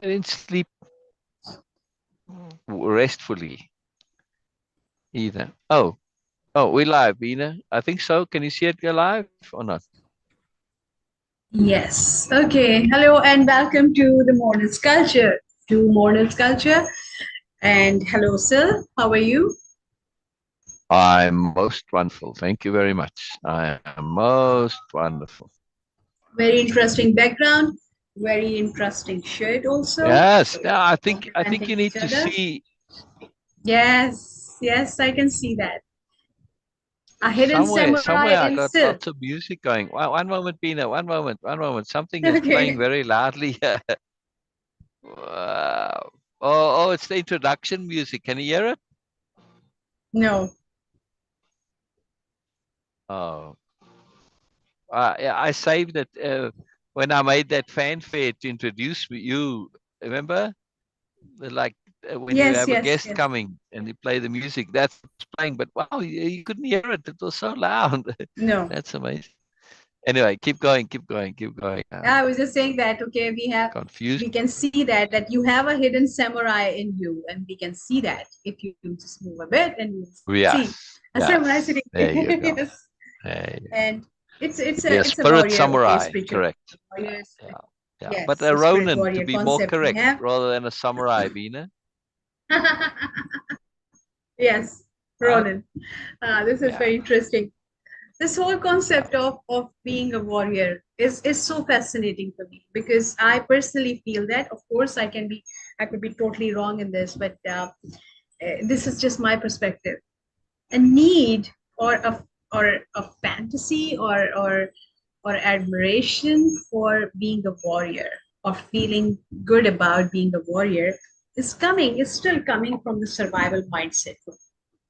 I didn't sleep restfully either. Oh, we're live, Beena. I think so. Can you see it go live or not? Yes. Okay. Hello and welcome to the Moreness-Culture. To Moreness-Culture. And hello, Syl. How are you? I'm most wonderful. Thank you very much. I am most wonderful. Very interesting background. Very interesting shirt also. Yes. So Yeah, I think complementing you each need to other. see Yes. Yes, I can see that. A hidden somewhere samurai I in got Syl. lots of music going. One moment, Beena. One moment. Something is playing Okay. very loudly here. Wow. Oh, it's the introduction music. Can you hear it? No. Oh, yeah, I saved it when I made that fanfare to introduce you. Remember, like when you Yes, have a yes, guest yes. coming and you play the music, that's what's playing. But wow, you couldn't hear it. It was so loud. No. That's amazing. Anyway, keep going, keep going, keep going. I was just saying that, okay, Confused. we can see that you have a hidden samurai in you, and we can see that if you just move a bit and you see Yes, a samurai yes. sitting There you there. go. Yes. There you go. And Yeah, it's a spirit warrior, okay, samurai. spiritual Correct. Yeah, warrior. yeah, yeah. But Yes, a a spirit Ronin, to warrior be more concept we correct, have. rather than a samurai, Bina. Yes, Right? Ronan. This is Yeah. very interesting. This whole concept of being a warrior is so fascinating for me because I personally feel that, of course, I could be totally wrong in this, but this is just my perspective. A need or a fantasy or admiration for being a warrior or feeling good about being a warrior is still coming from the survival mindset.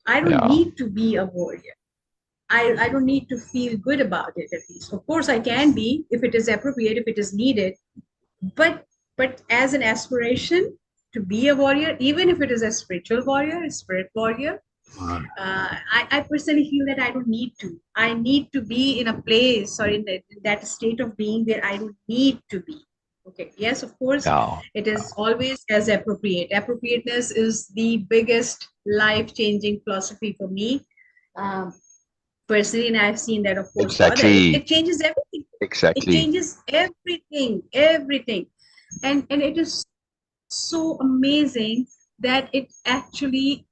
I don't Yeah. need to be a warrior. I don't need to feel good about it, at least. Of course, I can be if it is appropriate, if it is needed. But as an aspiration to be a warrior, even if it is a spiritual warrior, a spirit warrior, I personally feel that I don't need to. I need to be in a place or in that state of being where I don't need to be. Okay. Yes, of course, Yeah. it is always as appropriate. Appropriateness is the biggest life-changing philosophy for me. Um, Personally, and I've seen that, of course, for others. Exactly. It changes everything. It Exactly. changes everything, and it is so amazing that it actually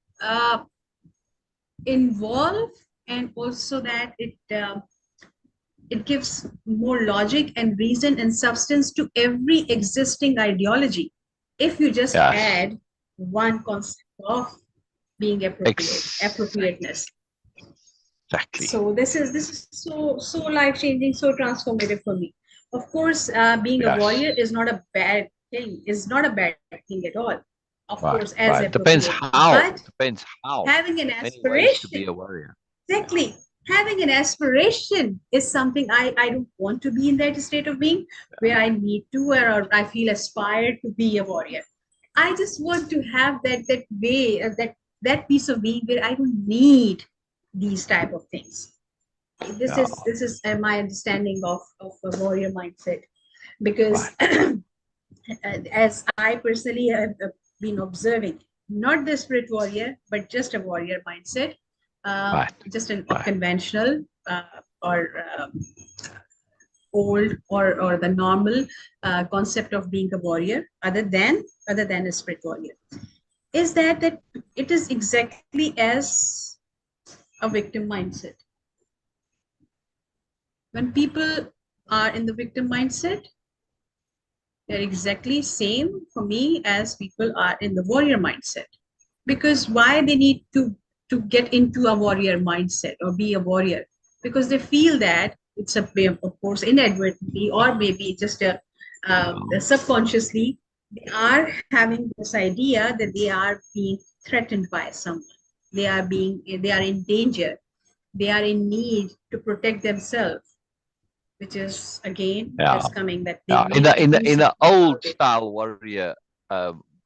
involve, and also that it gives more logic and reason and substance to every existing ideology if you just Yes. add one concept of being Exactly. appropriateness. Exactly. So this is so life changing, so transformative for me. Of course, being a Yes. warrior is not a bad thing. Is not a bad thing at all. Of course, Right. as Right. Depends appropriate, how. but Depends how. having an There's many ways to be aspiration, a warrior. Yeah. exactly, having an aspiration is something I don't want to be in that state of being where I need to, or I feel aspired to be a warrior. I just want to have that way, that piece of being where I don't need these type of things. Yeah. This is my understanding of a warrior mindset, because Right. as I personally have been observing, not the spirit warrior, but just a warrior mindset, Right. just an Right. conventional or old or the normal concept of being a warrior, other than a spirit warrior, is that it is exactly as a victim mindset. When people are in the victim mindset, they're exactly same for me as people are in the warrior mindset. Because why they need to get into a warrior mindset or be a warrior? Because they feel that it's a, of course, inadvertently or maybe just subconsciously, they are having this idea that they are being threatened by someone. They are in danger. They are in need to protect themselves, which is again Yeah. just coming that they Yeah. In need the to in the do in the something old about it. style warrior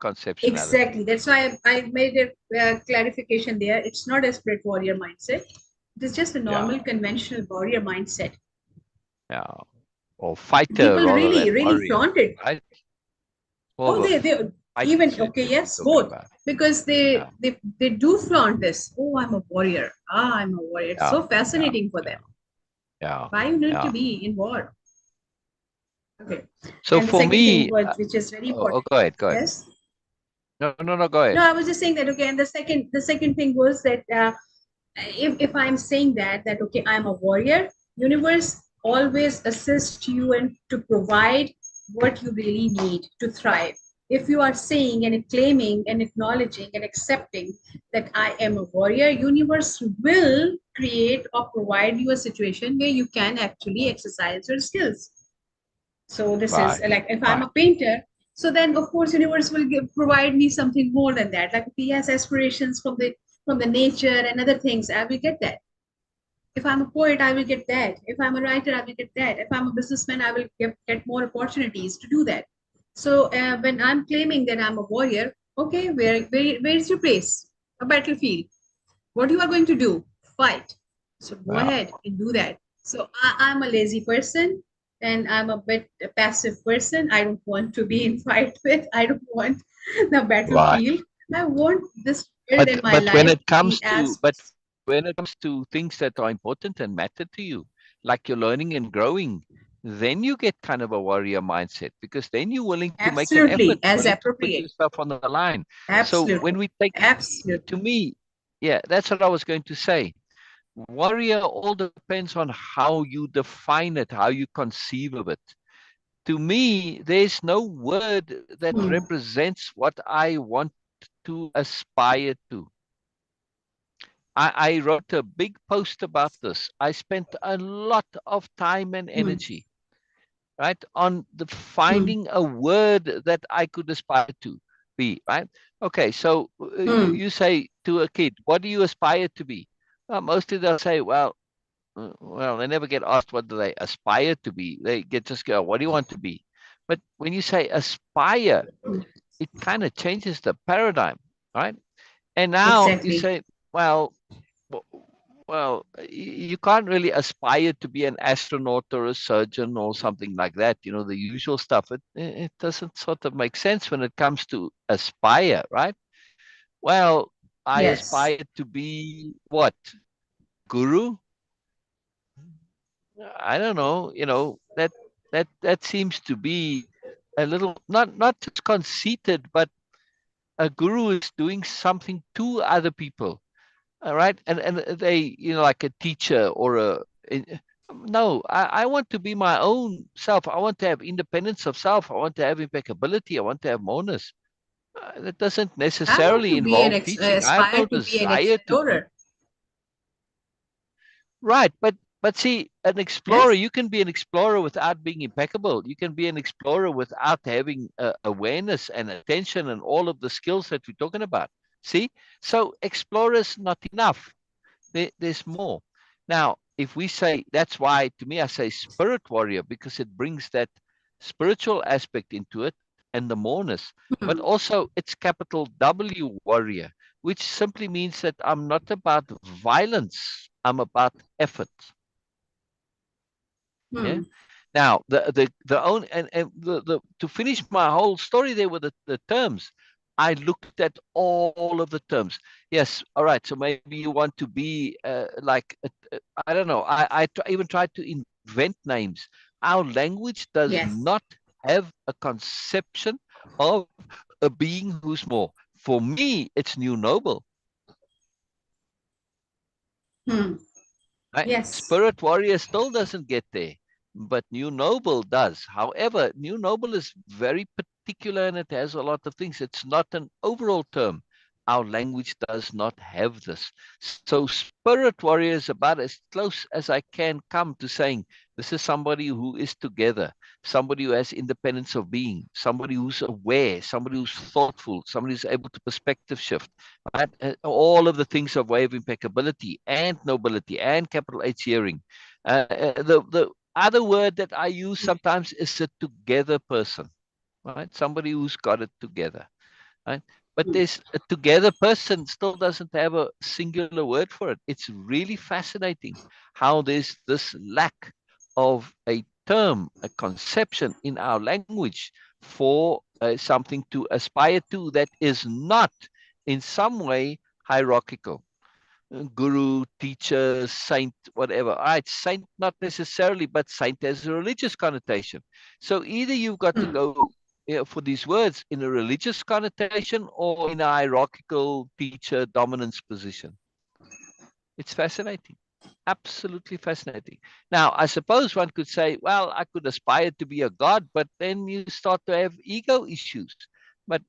conceptuality. Exactly. That's why I made a clarification there. It's not a spirit warrior mindset. It is just a Yeah. normal conventional warrior mindset. Yeah. Or fighter People rather than really warrior. flaunt it. Right? Oh, Or they the even fights okay, that yes, you're talking both, about. because Yeah, they do flaunt this. Oh, I'm a warrior. Ah, I'm a warrior. It's yeah, so yeah, fascinating for them. yeah, yeah, Why you need to yeah. be in war? Okay. So And the for second thing me, was, which is very important. go ahead, go ahead. Yes. No, no, no, go No, ahead. I was just saying that. Okay. And the second thing was that if I'm saying that okay, I'm a warrior, universe always assists you and to provide what you really need to thrive. If you are saying and claiming and acknowledging and accepting that I am a warrior, universe will create or provide you a situation where you can actually exercise your skills. So this is Right, like if I'm right, a painter, so then of course universe will provide me something more than that. Like if he has aspirations from the nature and other things, I will get that. If I'm a poet, I will get that. If I'm a writer, I will get that. If I'm a businessman, I will get more opportunities to do that. So when I'm claiming that I'm a warrior, okay, where's your place? A battlefield. What you are going to do? Fight. So go yeah, ahead and do that. So I'm a lazy person and I'm a bit a passive person. I don't want to be in fight with. I don't want the right. battlefield. I want this world in my But when life it to be comes to as things that are important and matter to you, like you're learning and growing, then you get kind of a warrior mindset, because then you're willing to make an effort, absolutely as willing to put appropriate. yourself on the line. So when Absolutely. we take, to Absolutely. me, yeah, that's what I was going to say. Warrior all depends on how you define it, how you conceive of it. To me, there's no word that Hmm. represents what I want to aspire to. I wrote a big post about this. I spent a lot of time and Hmm. energy, right, on the Hmm. finding a word that I could aspire to be, right? Okay, so Hmm. you say to a kid, what do you aspire to be? Well, mostly they'll say, well, they never get asked what do they aspire to be. They get just go, what do you want to be? But when you say aspire, Hmm. it kind of changes the paradigm, right? And now you Exactly. say, well, w- well, you can't really aspire to be an astronaut or a surgeon or something like that. You know, the usual stuff. It doesn't sort of make sense when it comes to aspire, right? Well, I Yes. aspire to be what? Guru? I don't know. You know, that seems to be a little not just conceited, but a guru is doing something to other people. All right. And they, like a teacher or no, I want to be my own self. I want to have independence of self. I want to have impeccability. I want to have moreness. That doesn't I want necessarily to be involve teaching. I have aspire no to be an desire to teach. explorer. Right, but see, an explorer, Yes. you can be an explorer without being impeccable. You can be an explorer without having awareness and attention and all of the skills that we're talking about. See, so explorers not enough. There's more. Now, if we say, that's why to me I say spirit warrior, because it brings that spiritual aspect into it and the moreness, but Hmm. also it's capital W warrior, which simply means that I'm not about violence, I'm about effort. Yeah. Hmm. Now, the own and the to finish my whole story there with the terms, I looked at all of the terms. Yes, all right. So maybe you want to be like I don't know. Even tried to invent names. Our language does Yes. not have a conception of a being who's more. For me, it's new noble. Hmm. Right? Yes. Spirit warrior still doesn't get there, but new noble does. However, new noble is very particular and it has a lot of things. It's not an overall term. Our language does not have this. So spirit warrior is about as close as I can come to saying this is somebody who is together, somebody who has independence of being, somebody who's aware, somebody who's thoughtful, somebody who's able to perspective shift, right? All of the things of way of impeccability and nobility and capital H hearing. The other word that I use sometimes is a together person, right? Somebody who's got it together, right? But Hmm. there's a together person still doesn't have a singular word for it. It's really fascinating how there's this lack of a term, a conception in our language for something to aspire to that is not in some way hierarchical. Guru, teacher, saint, whatever. All right, saint not necessarily, but saint has a religious connotation. So either you've got to go for these words in a religious connotation or in a hierarchical teacher dominance position. It's fascinating. Absolutely fascinating. Now, I suppose one could say, well, I could aspire to be a god, but then you start to have ego issues. But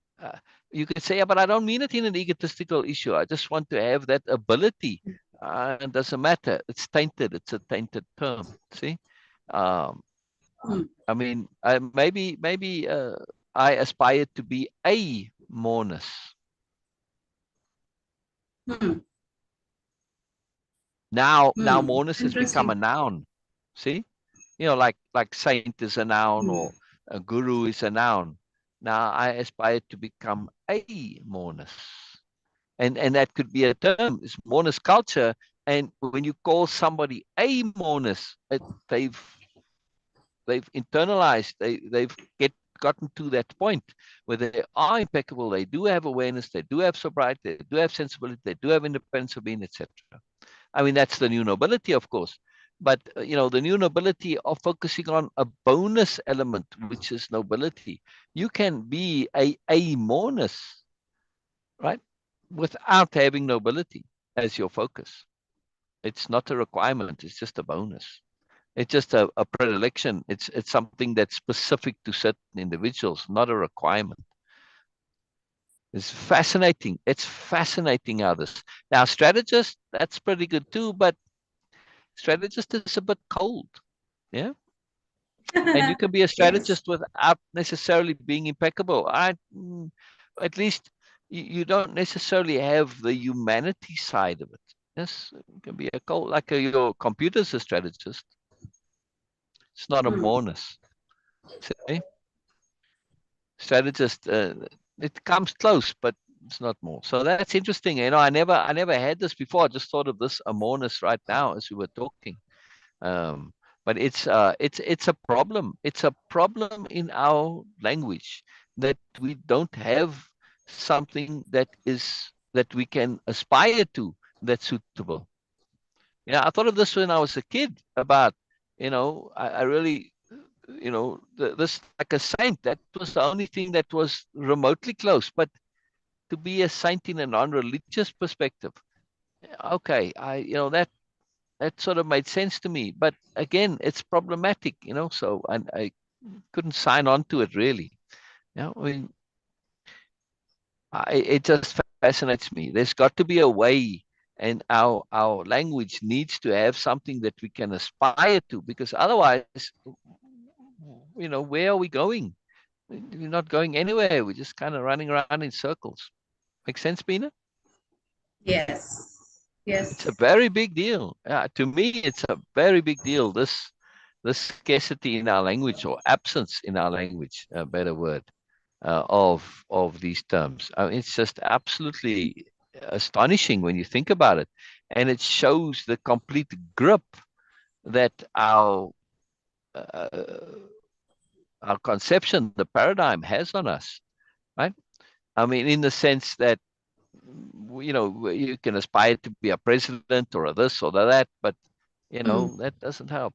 you could say, yeah, but I don't mean it in an egotistical issue. I just want to have that ability. It doesn't matter. It's tainted. It's a tainted term. See? Um, I mean, maybe I aspire to be a Moreness. Now Moreness has become a Interesting. noun. See? You know, like saint is a noun or a guru is a noun. Now I aspire to become a Moreness. And that could be a term, it's Moreness-Culture. And when you call somebody a Moreness, they've internalized, they've gotten to that point where they are impeccable, they do have awareness, they do have sobriety, they do have sensibility, they do have independence of being, etc. I mean, that's the new nobility, of course. But, the new nobility of focusing on a bonus element, which is nobility. You can be a Moreness, right? Without having nobility as your focus. It's not a requirement. It's just a bonus. It's just a predilection. It's something that's specific to certain individuals, not a requirement. It's fascinating. It's fascinating how this. Now, strategist, that's pretty good too, but strategist is a bit cold. Yeah. And you can be a Yes. strategist without necessarily being impeccable. At least you don't necessarily have the humanity side of it. Yes, it can be a cold, like your computer's a strategist. It's not a Moreness. See? Strategist, it comes close, but it's not more. So that's interesting. I never had this before. I just thought of this a Moreness right now as we were talking. Um, but it's a problem. It's a problem in our language that we don't have something that we can aspire to that's suitable. Yeah, I thought of this when I was a kid about, I really, this like a saint. That was the only thing that was remotely close. But to be a saint in a non-religious perspective, okay, that sort of made sense to me. But again, it's problematic, so I couldn't sign on to it really. I mean, it just fascinates me. There's got to be a way, and our language needs to have something that we can aspire to, because otherwise, where are we going? We're not going anywhere. We're just kind of running around in circles. Make sense, Beena? Yes. It's a Yes. very big deal. To me, it's a very big deal. This scarcity in our language, or absence in our language, a better word, of these terms. It's just absolutely astonishing when you think about it, and it shows the complete grip that uh, our conception, the paradigm, has on us. Right? I mean, in the sense that you can aspire to be a president or a this or that, but that doesn't help.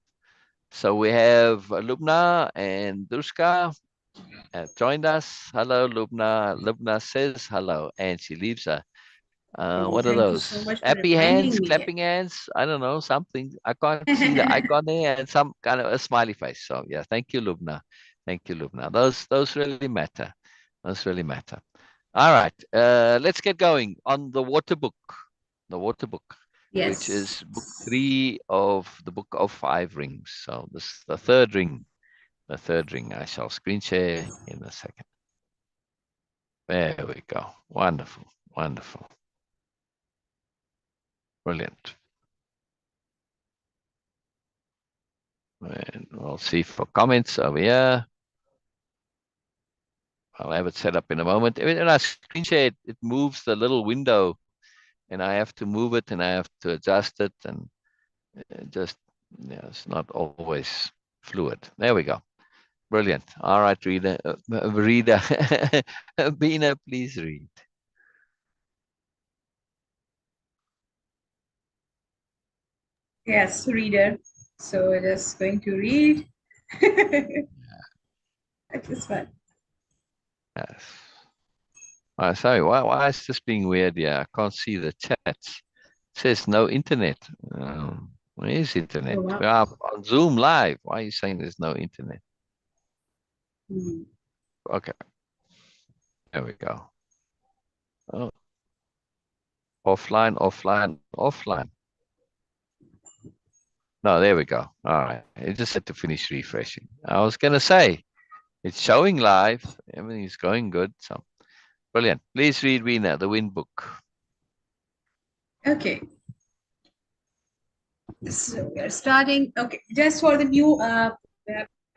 So we have Lubna and Dushka joined us. Hello, Lubna. Lubna says hello, and she leaves Oh, what are thank you those? so much for Happy reminding hands, me. clapping hands. I don't know, something. I can't see the icon there, and some kind of a smiley face. So yeah, thank you, Lubna. Thank you, Lubna. Those really matter. Those really matter. All right, let's get going on the water book. The water book, which Yes. is book 3 of the book of 5 rings. So this is the third ring. The third ring. I shall screen share in a second. There we go. Wonderful. Wonderful. Brilliant. And we'll see for comments over here. I'll have it set up in a moment. When I screen share, it moves the little window, and I have to move it, and I have to adjust it, and it's not always fluid. There we go. Brilliant. All right, reader. Beena, please read. Yes, reader. So it is going to read. That is fun. Yes. Sorry, why is this being weird? Yeah, I can't see the chats. It says no internet. Where is internet? Oh wow. We are on Zoom live. Why are you saying there's no internet? Hmm. Okay, there we go. Oh, offline, offline, offline. No, there we go. All right. I just had to finish refreshing. I was going to say, it's showing live. Everything's going good. So brilliant. Please read Beena, the Wind Book. Okay. So we are starting. Okay, just for the new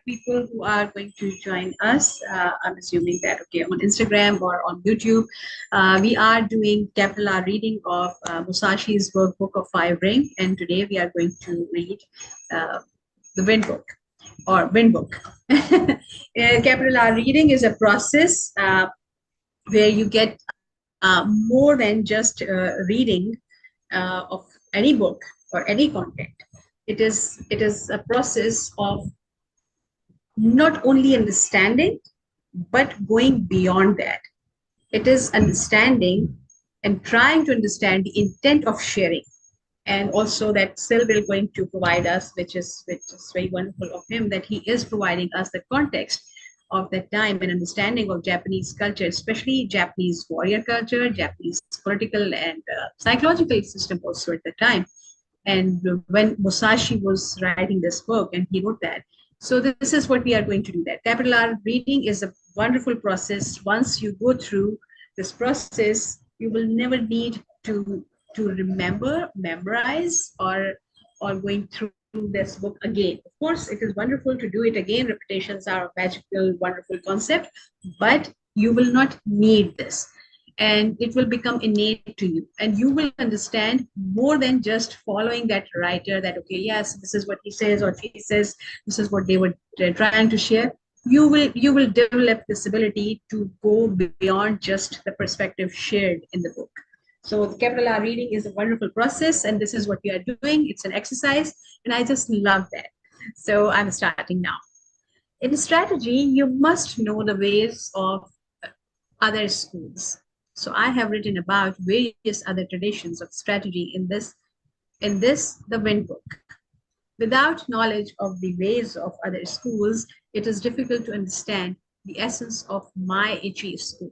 people who are going to join us, I'm assuming that okay on Instagram or on YouTube, we are doing capital R reading of Musashi's workbook of Five Ring, and today we are going to read uh, the Wind Book or Wind Book. Capital R reading is a process where you get more than just reading of any book or any content. It is a process of not only understanding but going beyond that. It is understanding and trying to understand the intent of sharing, and also that Syl will going to provide us, which is very wonderful of him, that he is providing us the context of that time and understanding of Japanese culture, especially Japanese warrior culture, Japanese political and psychological system also at the time. And when Musashi was writing this book, and he wrote that. So this is what we are going to do. That capital R reading is a wonderful process. Once you go through this process, you will never need to remember, memorize, or going through this book again. Of course, it is wonderful to do it again. Repetitions are a magical, wonderful concept, but you will not need this, and it will become innate to you, and you will understand more than just following that writer, that okay, yes, this is what he says or she says, this is what they were trying to share. You will develop this ability to go beyond just the perspective shared in the book. So the capital R reading is a wonderful process, and this is what we are doing. It's an exercise, and I just love that. So I'm starting now. In strategy, you must know the ways of other schools. So I have written about various other traditions of strategy in this the Wind Book. Without knowledge of the ways of other schools, it is difficult to understand the essence of my Ichi school.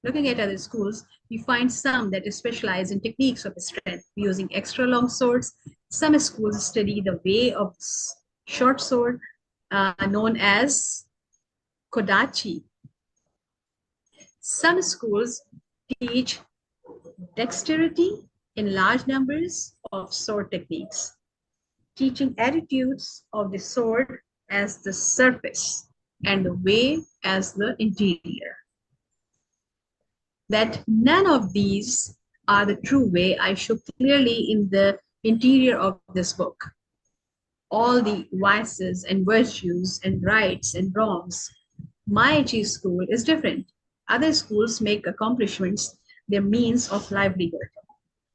Looking at other schools, we find some that specialize in techniques of strength using extra long swords. Some schools study the way of short sword, known as kodachi. Some schools teach dexterity in large numbers of sword techniques, teaching attitudes of the sword as the surface and the way as the interior. That none of these are the true way I show clearly in the interior of this book. All the vices and virtues and rights and wrongs. My Chi school is different. Other schools make accomplishments their means of livelihood,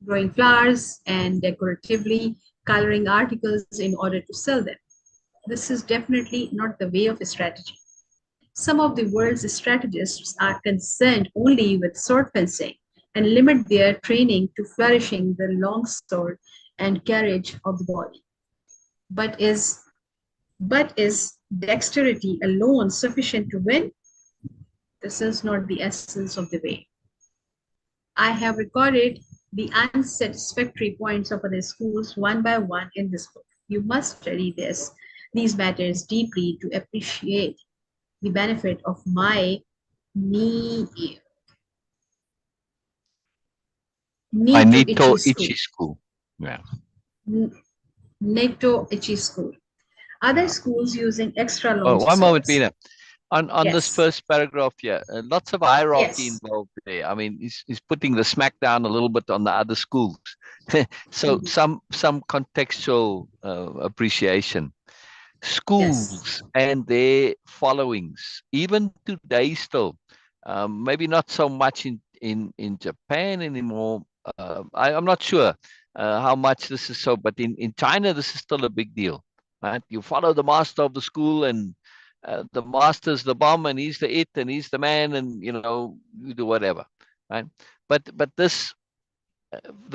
growing flowers and decoratively coloring articles in order to sell them. This is definitely not the way of strategy. Some of the world's strategists are concerned only with sword fencing and limit their training to flourishing the long sword and carriage of the body. But is but is dexterity alone sufficient to win? This is not the essence of the way. I have recorded the unsatisfactory points of other schools one by one in this book. You must study these matters deeply to appreciate the benefit of my ni, My need to Nito Ichi school. Ichi school. Yeah. Neto Ichi school. Other Yeah. schools using extra Oh, long one moment, swords. Beena. On this Yes. first paragraph here, lots of hierarchy Yes. involved there. I mean, he's putting the smack down a little bit on the other schools. So Mhm. some contextual appreciation. Yes. schools and their followings, even today still. Maybe not so much in Japan anymore. I'm not sure how much this is so, but in China, this is still a big deal, right? You follow the master of the school, and the master's the bomb, and he's the it, and he's the man, and you do whatever, right? But this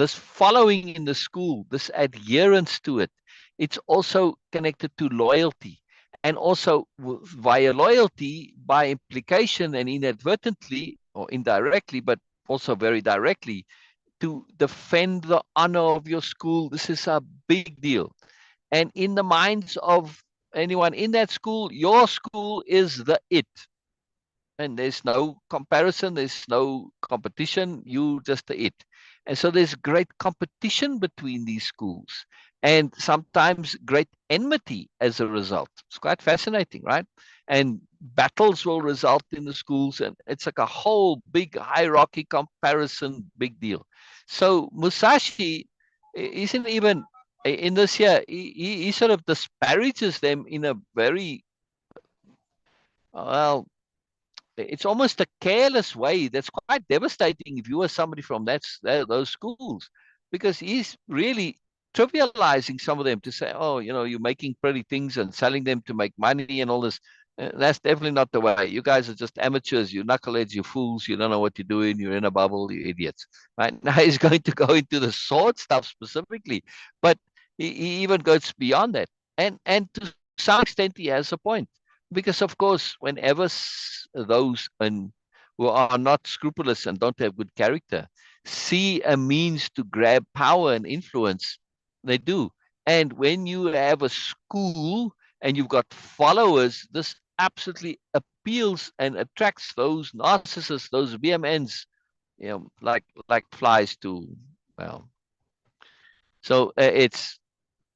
following in the school, this adherence to it, it's also connected to loyalty. And also via loyalty, by implication and inadvertently or indirectly, but also very directly, to defend the honor of your school. This is a big deal. And in the minds of anyone in that school, your school is the it. And there's no comparison, there's no competition, you just it. And so there's great competition between these schools, and sometimes great enmity as a result. It's quite fascinating, right? And battles will result in the schools, and it's like a whole big hierarchy comparison, big deal. So Musashi isn't even in this here, he sort of disparages them in a very, well, it's almost a careless way that's quite devastating if you are somebody from those schools, because he's really trivializing some of them to say, oh, you're making pretty things and selling them to make money and all this. That's definitely not the way. You guys are just amateurs, you knuckleheads, you fools, you don't know what you're doing, you're in a bubble, you idiots. Right now he's going to go into the sword stuff specifically, but he even goes beyond that, and to some extent he has a point, because of course whenever those who are not scrupulous and don't have good character see a means to grab power and influence, they do. And when you have a school and you've got followers, this absolutely appeals and attracts those narcissists, those BMNs, like flies to, well, so it's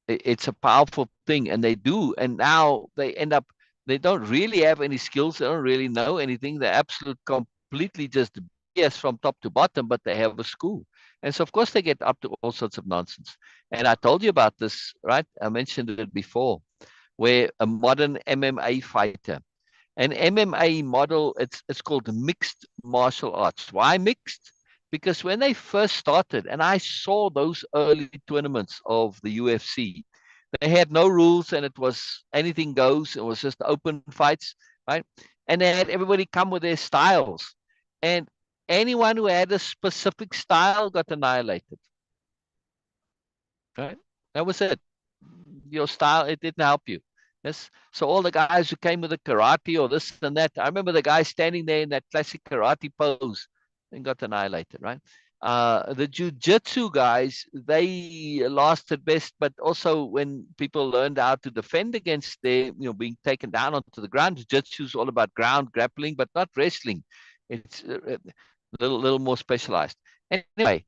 a powerful thing, and they do. And now they end up, they don't really have any skills, they don't really know anything, they're absolute completely just BS from top to bottom, but they have a school. And so of course they get up to all sorts of nonsense. And I told you about this, right? I mentioned it before, where a modern MMA fighter, an MMA model, it's called mixed martial arts. Why mixed? Because when they first started, and I saw those early tournaments of the UFC, they had no rules, and it was anything goes. It was just open fights, right? And they had everybody come with their styles, and anyone who had a specific style got annihilated, right? That was it. Your style, it didn't help you. Yes. So all the guys who came with the karate or this and that, I remember the guy standing there in that classic karate pose and got annihilated, right? The jujitsu guys, they lasted best, but also when people learned how to defend against their, being taken down onto the ground, jujitsu is all about ground grappling, but not wrestling. It's a little more specialized. Anyway,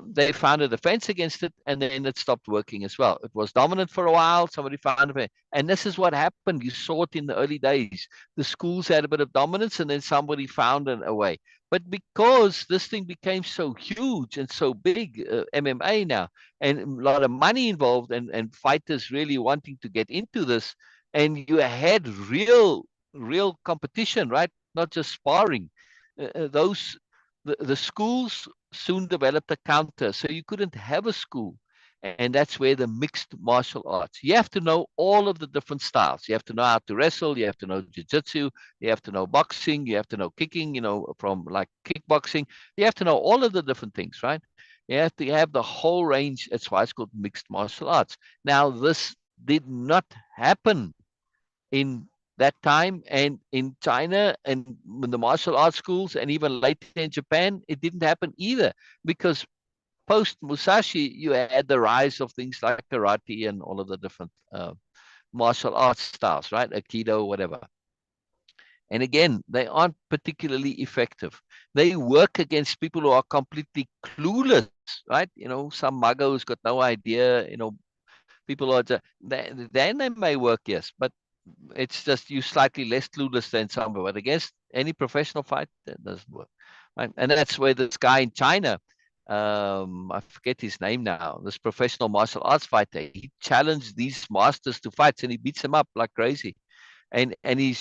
they found a defense against it, and then it stopped working as well. It was dominant for a while. Somebody found it, and this is what happened. You saw it in the early days. The schools had a bit of dominance, and then somebody found a way. But because this thing became so huge and so big, MMA now, and a lot of money involved, and fighters really wanting to get into this, and you had real competition, right? Not just sparring. Those the schools soon developed a counter, so you couldn't have a school. And that's where the mixed martial arts. You have to know all of the different styles. You have to know how to wrestle. You have to know jiu-jitsu. You have to know boxing. You have to know kicking, from like kickboxing. You have to know all of the different things, right? You have to have the whole range. That's why it's called mixed martial arts. Now, this did not happen in that time, and in China and in the martial arts schools, and even later in Japan, it didn't happen either, because post Musashi, you had the rise of things like karate and all of the different martial arts styles, right? Aikido, whatever. And again, they aren't particularly effective. They work against people who are completely clueless, right? Some mugger who's got no idea, people are just, then they may work, yes, but it's just you slightly less clueless than somebody. But against any professional fight, that doesn't work, right? And that's where this guy in China, I forget his name now, this professional martial arts fighter. He challenged these masters to fights and he beats them up like crazy. And he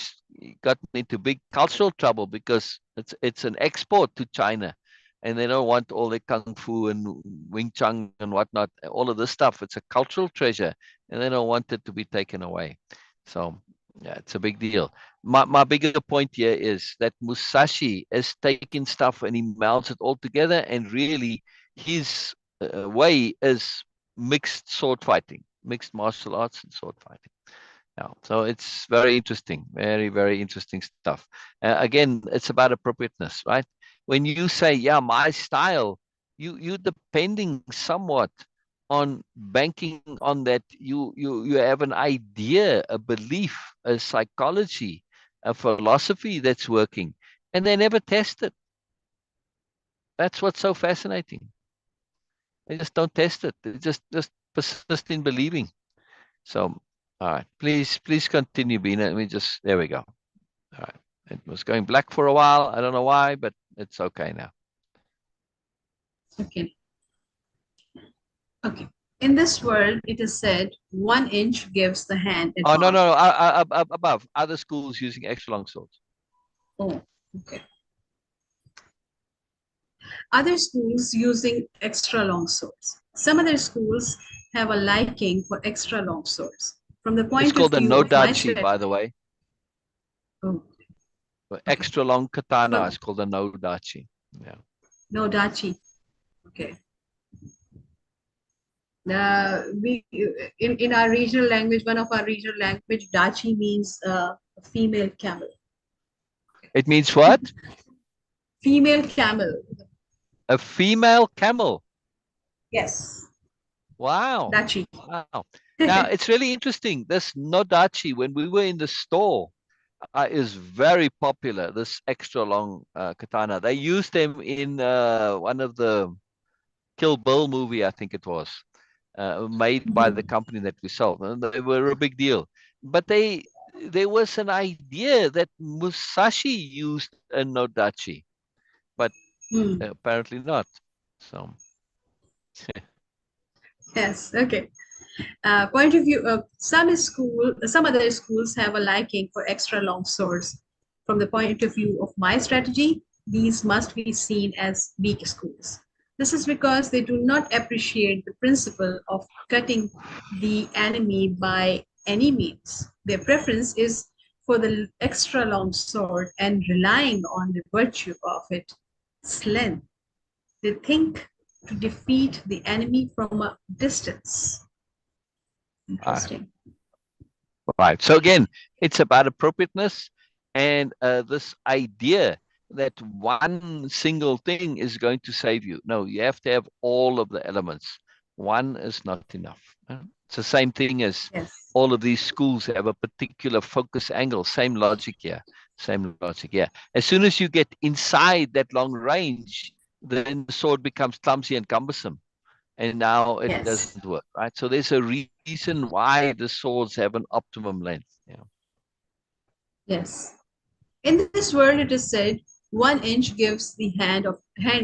got into big cultural trouble because it's an export to China, and they don't want all the kung fu and Wing Chun and whatnot, all of this stuff. It's a cultural treasure, and they don't want it to be taken away. So yeah, it's a big deal. My bigger point here is that Musashi is taking stuff and he melds it all together, and really his way is mixed sword fighting, mixed martial arts and sword fighting. Yeah, so it's very interesting, very, very interesting stuff. Again, it's about appropriateness, right? When you say, yeah, my style, you depending somewhat on banking on that you have an idea, a belief, a psychology, a philosophy that's working, and they never test it. That's what's so fascinating. They just don't test it. They just persist in believing. So, all right, please continue, Beena. Let me just, there we go. All right. It was going black for a while. I don't know why, but it's okay now. Okay. Okay. In this world, it is said 1 inch gives the hand Oh, no, advantage. no, above. Other schools using extra long swords. Oh, okay. Other schools using extra long swords. Some other schools have a liking for extra long swords. From the It's point of called a view of my nodachi, by strategy, the way. oh, okay. Extra long katana From is called a nodachi. Yeah. no dachi. Okay. We in our regional language, one of our regional language, dachi means a female camel. It means what? Female camel. A female camel. Yes, Wow. dachi. Wow. Now, it's really interesting. This nodachi, when we were in the store, is very popular. This extra long katana. They used them in one of the Kill Bill movie, I think it was, made by the Mhm. company that we sold. And they were a big deal. But there was an idea that Musashi used a nodachi, but Hmm. apparently not. So Yes. Okay. Point of view. Some other schools have a liking for extra long swords. From the point of view of my strategy, these must be seen as weak schools. This is because they do not appreciate the principle of cutting the enemy by any means. Their preference is for the extra long sword and relying on the virtue of its length. They think to defeat the enemy from a distance. uh, Interesting. right. So again, it's about appropriateness and this idea that one single thing is going to save you. No, you have to have all of the elements. One is not enough. It's the same thing as Yes. all of these schools have a particular focus angle. Same logic here. Same logic here. As soon as you get inside that long range, then the sword becomes clumsy and cumbersome, and now it Yes. doesn't work, right? So there's a reason why the swords have an optimum length. Yeah. Yes. In this world, it is said 1 inch gives the hand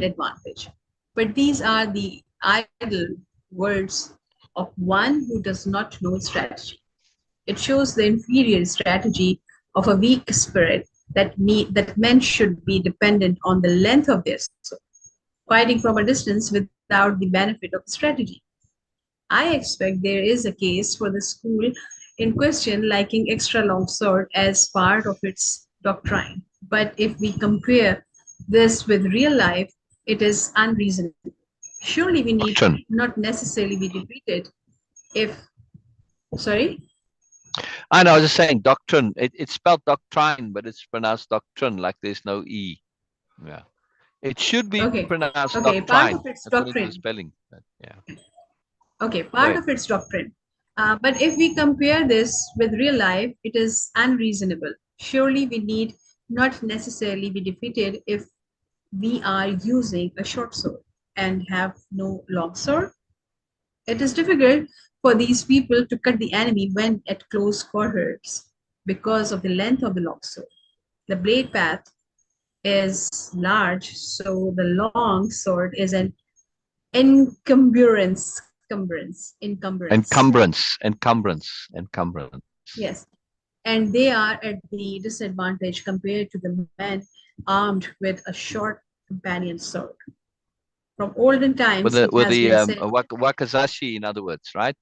advantage. But these are the idle words of one who does not know strategy. It shows the inferior strategy of a weak spirit that men should be dependent on the length of their sword, fighting from a distance without the benefit of strategy. I expect there is a case for the school in question liking extra long sword as part of its doctrine. But if we compare this with real life, it is unreasonable. Surely we need Doctrine. not necessarily be defeated if, sorry? I know, I was just saying doctrine. It's spelled doctrine, but it's pronounced doctrine, like there's no E. Yeah. It should be Okay, pronounced okay, part of doctrine, its according to the doctrine. spelling. But yeah. Okay, Go part ahead. of its doctrine. But if we compare this with real life, it is unreasonable. Surely we need not necessarily be defeated if we are using a short sword and have no long sword. It is difficult for these people to cut the enemy when at close quarters because of the length of the long sword. The blade path is large, so the long sword is an encumbrance, right? Encumbrance. Yes. And they are at the disadvantage compared to the men armed with a short companion sword. From olden times, it With has the been said. wakizashi, in other words, right?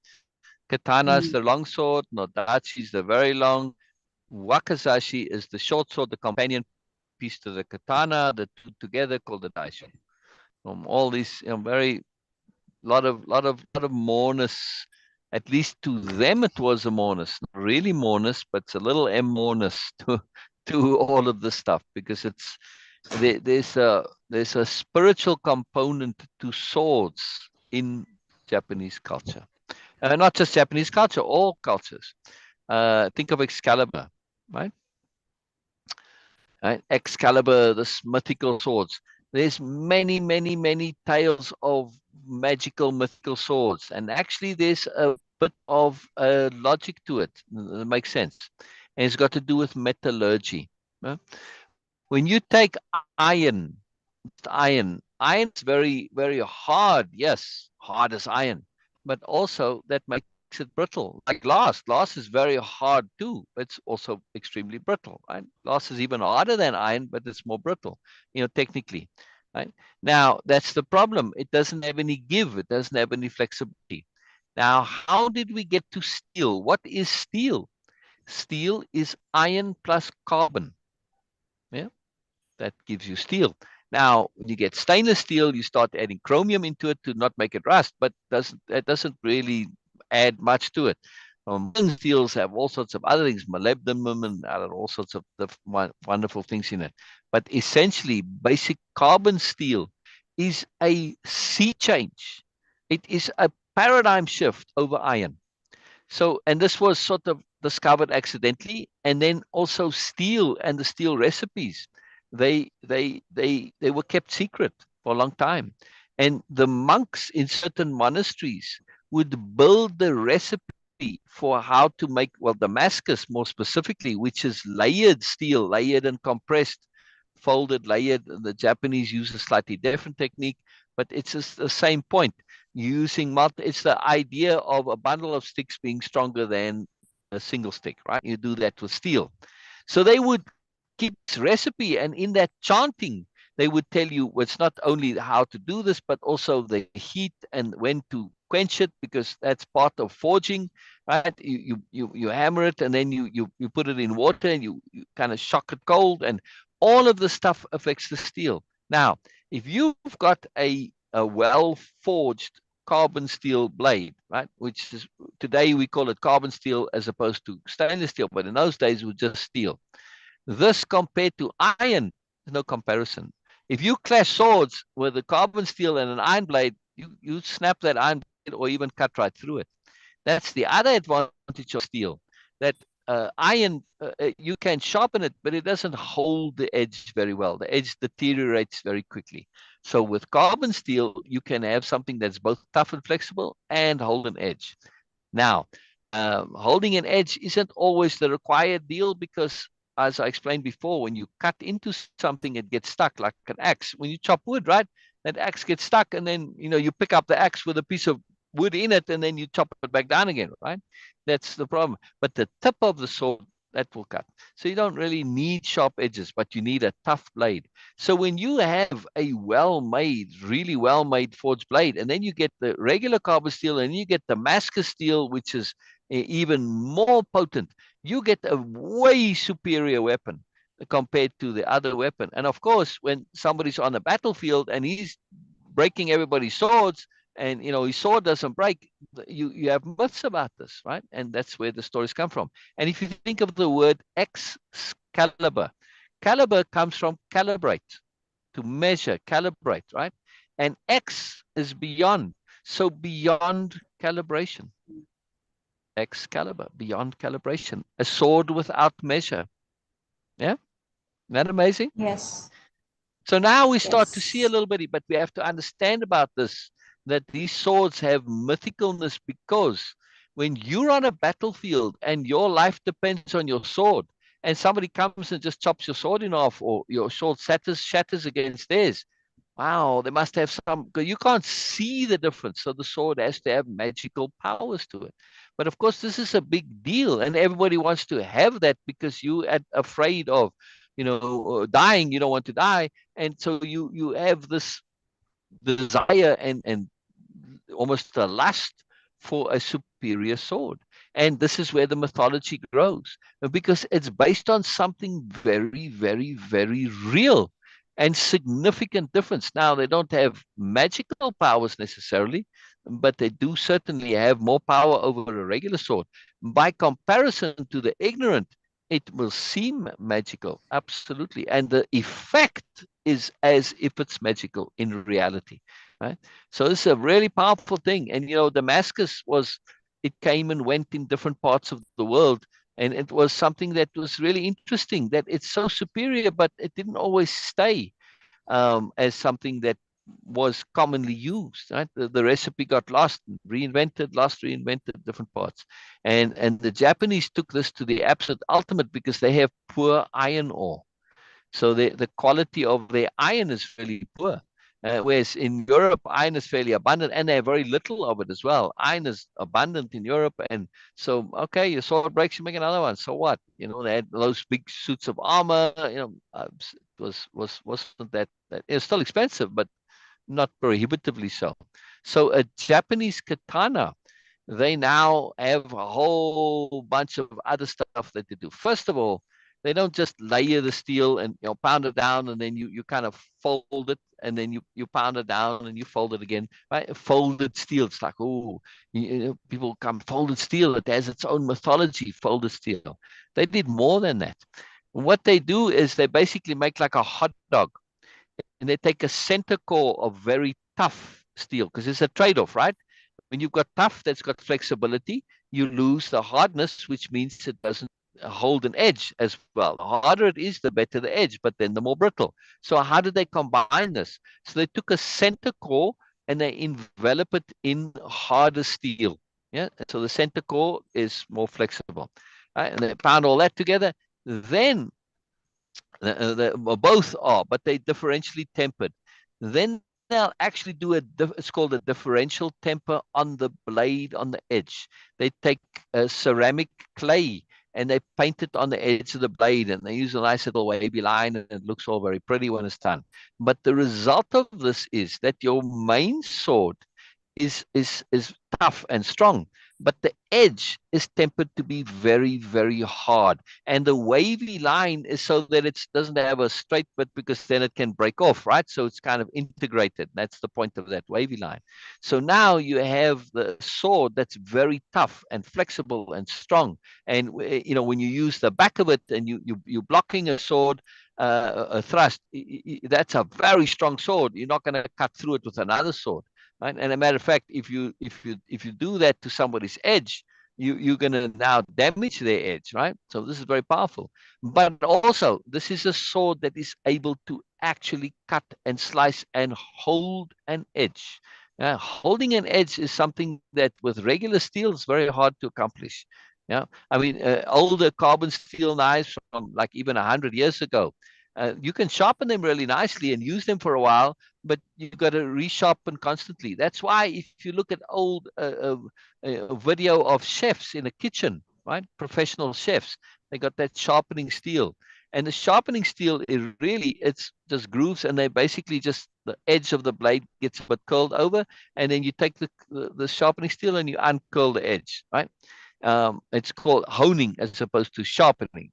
Katana's Mm, the long sword, Nodachi's the very long. Wakizashi is the short sword, the companion piece to the katana, the two together called the daisho. All these, very lot of moreness. At least to them, it was a moreness, not really moreness, but it's a little moreness to all of this stuff, because there's a spiritual component to swords in Japanese culture. Not just Japanese culture, all cultures. Think of Excalibur, right? Right? Excalibur, this mythical swords. There's many, many, many tales of magical mythical swords, and actually there's a bit of logic to it. It makes sense, and it's got to do with metallurgy. Right? When you take iron, iron is very, very hard. Yes, hard as iron, but also that makes it brittle. Like glass, glass is very hard too. It's also extremely brittle. Right? Glass is even harder than iron, but it's more brittle, technically. Right? Now, that's the problem. It doesn't have any give. It doesn't have any flexibility. Now, how did we get to steel? What is steel? Steel is iron plus carbon. Yeah, that gives you steel. Now, when you get stainless steel, you start adding chromium into it to not make it rust, but that doesn't really add much to it. Modern steels have all sorts of other things, molybdenum and all sorts of wonderful things in it. But essentially, basic carbon steel is a sea change. It is a paradigm shift over iron. So, and this was sort of discovered accidentally, and then also steel and the steel recipes, they were kept secret for a long time, and the monks in certain monasteries would build the recipe for how to make, well, Damascus more specifically, which is layered steel, layered and compressed, folded, layered. The Japanese use a slightly different technique, but it's just the same point. Using it's the idea of a bundle of sticks being stronger than a single stick, right? You do that with steel. So they would keep this recipe, and in that chanting, they would tell you it's not only how to do this, but also the heat and when to quench it, because that's part of forging, right? You hammer it, and then you put it in water, and you kind of shock it cold, and all of the stuff affects the steel. Now, if you've got a well forged carbon steel blade, right? Which is, today we call it carbon steel as opposed to stainless steel, but in those days it was just steel. This compared to iron, there's no comparison. If you clash swords with a carbon steel and an iron blade, you snap that iron blade or even cut right through it. That's the other advantage of steel, that iron, you can sharpen it, but it doesn't hold the edge very well. The edge deteriorates very quickly. So with carbon steel, you can have something that's both tough and flexible and hold an edge. Now, holding an edge isn't always the required deal, because, as I explained before, when you cut into something, it gets stuck like an axe. When you chop wood, right, that axe gets stuck, and then you pick up the axe with a piece of wood in it, and then you chop it back down again, right? That's the problem. But the tip of the sword, that will cut. So you don't really need sharp edges, but you need a tough blade. So when you have a well-made, really well-made forged blade, and then you get the regular carbon steel, and you get the Damascus steel, which is even more potent, you get a way superior weapon compared to the other weapon. And of course, when somebody's on the battlefield and he's breaking everybody's swords, and his sword doesn't break, you have myths about this, right? And that's where the stories come from. And if you think of the word Excalibur, caliber comes from calibrate, to measure, calibrate, right? And X is beyond, so beyond calibration. Excalibur, beyond calibration, a sword without measure. Yeah, isn't that amazing? yes, So now we start to see a yes, little bit, but we have to understand about this, that these swords have mythicalness, because when you're on a battlefield and your life depends on your sword, and somebody comes and just chops your sword in half, or your sword shatters against theirs, Wow, they must have some, 'cause you can't see the difference. So the sword has to have magical powers to it. But of course, this is a big deal, and everybody wants to have that because you are afraid of, dying. You don't want to die, and so you have this desire and almost a lust for a superior sword. And this is where the mythology grows because it's based on something very, very, very real and significant difference. Now, they don't have magical powers necessarily, but they do certainly have more power over a regular sword. By comparison to the ignorant, it will seem magical, absolutely. And the effect is as if it's magical in reality, right? So this is a really powerful thing. And Damascus it came and went in different parts of the world. And it was something that was really interesting that it's so superior, but it didn't always stay as something that was commonly used. Right, the recipe got lost, reinvented, lost, reinvented, different parts, and the Japanese took this to the absolute ultimate because they have poor iron ore. So the quality of their iron is really poor. Whereas in Europe, iron is fairly abundant, and they have very little of it as well. Iron is abundant in Europe, and so okay, your sword breaks, you make another one. So what? They had those big suits of armor. It wasn't that it's still expensive, but not prohibitively so. So a Japanese katana, they now have a whole bunch of other stuff that they do. First of all, they don't just layer the steel and pound it down and then you kind of fold it and then you pound it down and you fold it again. Right? Folded steel. It's like, oh, people come folded steel. It has its own mythology. Folded steel. They did more than that. What they do is they basically make like a hot dog and they take a center core of very tough steel because it's a trade-off, right? When you've got tough that's got flexibility, you lose the hardness, which means it doesn't hold an edge as well. The harder it is, the better the edge, but then the more brittle. So how did they combine this? So they took a center core and they envelop it in harder steel. Yeah. So the center core is more flexible. Right? And they pound all that together. Then both are, but they differentially tempered. Then they'll actually do it's called a differential temper on the blade on the edge. They take ceramic clay and they paint it on the edge of the blade and they use a nice little wavy line and it looks all very pretty when it's done. But the result of this is that your main sword is tough and strong, but the edge is tempered to be very, very hard. And the wavy line is so that it doesn't have a straight bit because then it can break off, right? So it's kind of integrated. That's the point of that wavy line. So now you have the sword that's very tough and flexible and strong. And when you use the back of it and you're blocking a sword, a thrust, that's a very strong sword. You're not going to cut through it with another sword. Right? And a matter of fact, if you do that to somebody's edge, you're going to now damage their edge, right? So this is very powerful. But also, this is a sword that is able to actually cut and slice and hold an edge. Holding an edge is something that with regular steel is very hard to accomplish. Yeah, I mean, older carbon steel knives from like even 100 years ago, you can sharpen them really nicely and use them for a while, but you've got to resharpen constantly. That's why if you look at old video of chefs in a kitchen, right, professional chefs, they got that sharpening steel. And the sharpening steel is really, it's just grooves and they basically just, the edge of the blade gets a bit curled over and then you take the sharpening steel and you uncurl the edge, right? It's called honing as opposed to sharpening.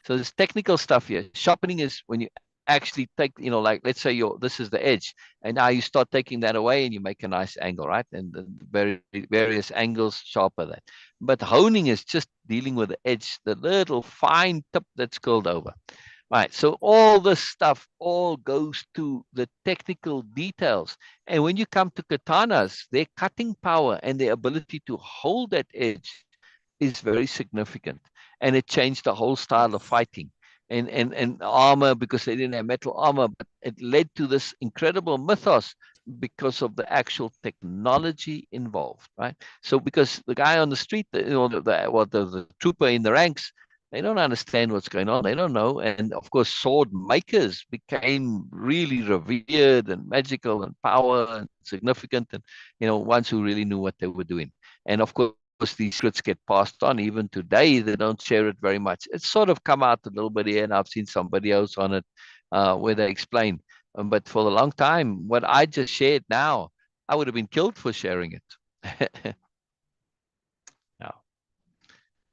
So there's technical stuff here. Sharpening is when you actually take, like let's say this is the edge, and now you start taking that away and you make a nice angle, right? And the various angles sharper that. But honing is just dealing with the edge, the little fine tip that's curled over. Right. So all this stuff all goes to the technical details. And when you come to katanas, their cutting power and their ability to hold that edge is very significant. And it changed the whole style of fighting and armor because they didn't have metal armor, but it led to this incredible mythos because of the actual technology involved, right? So because the guy on the street, the trooper in the ranks, They don't understand what's going on. They don't know. And of course, sword makers became really revered and magical and power and significant, and ones who really knew what they were doing. And of course, these secrets get passed on. Even today, they don't share it very much. It's sort of come out a little bit here, and I've seen some videos on it where they explain. But for a long time, what I just shared now, I would have been killed for sharing it. No,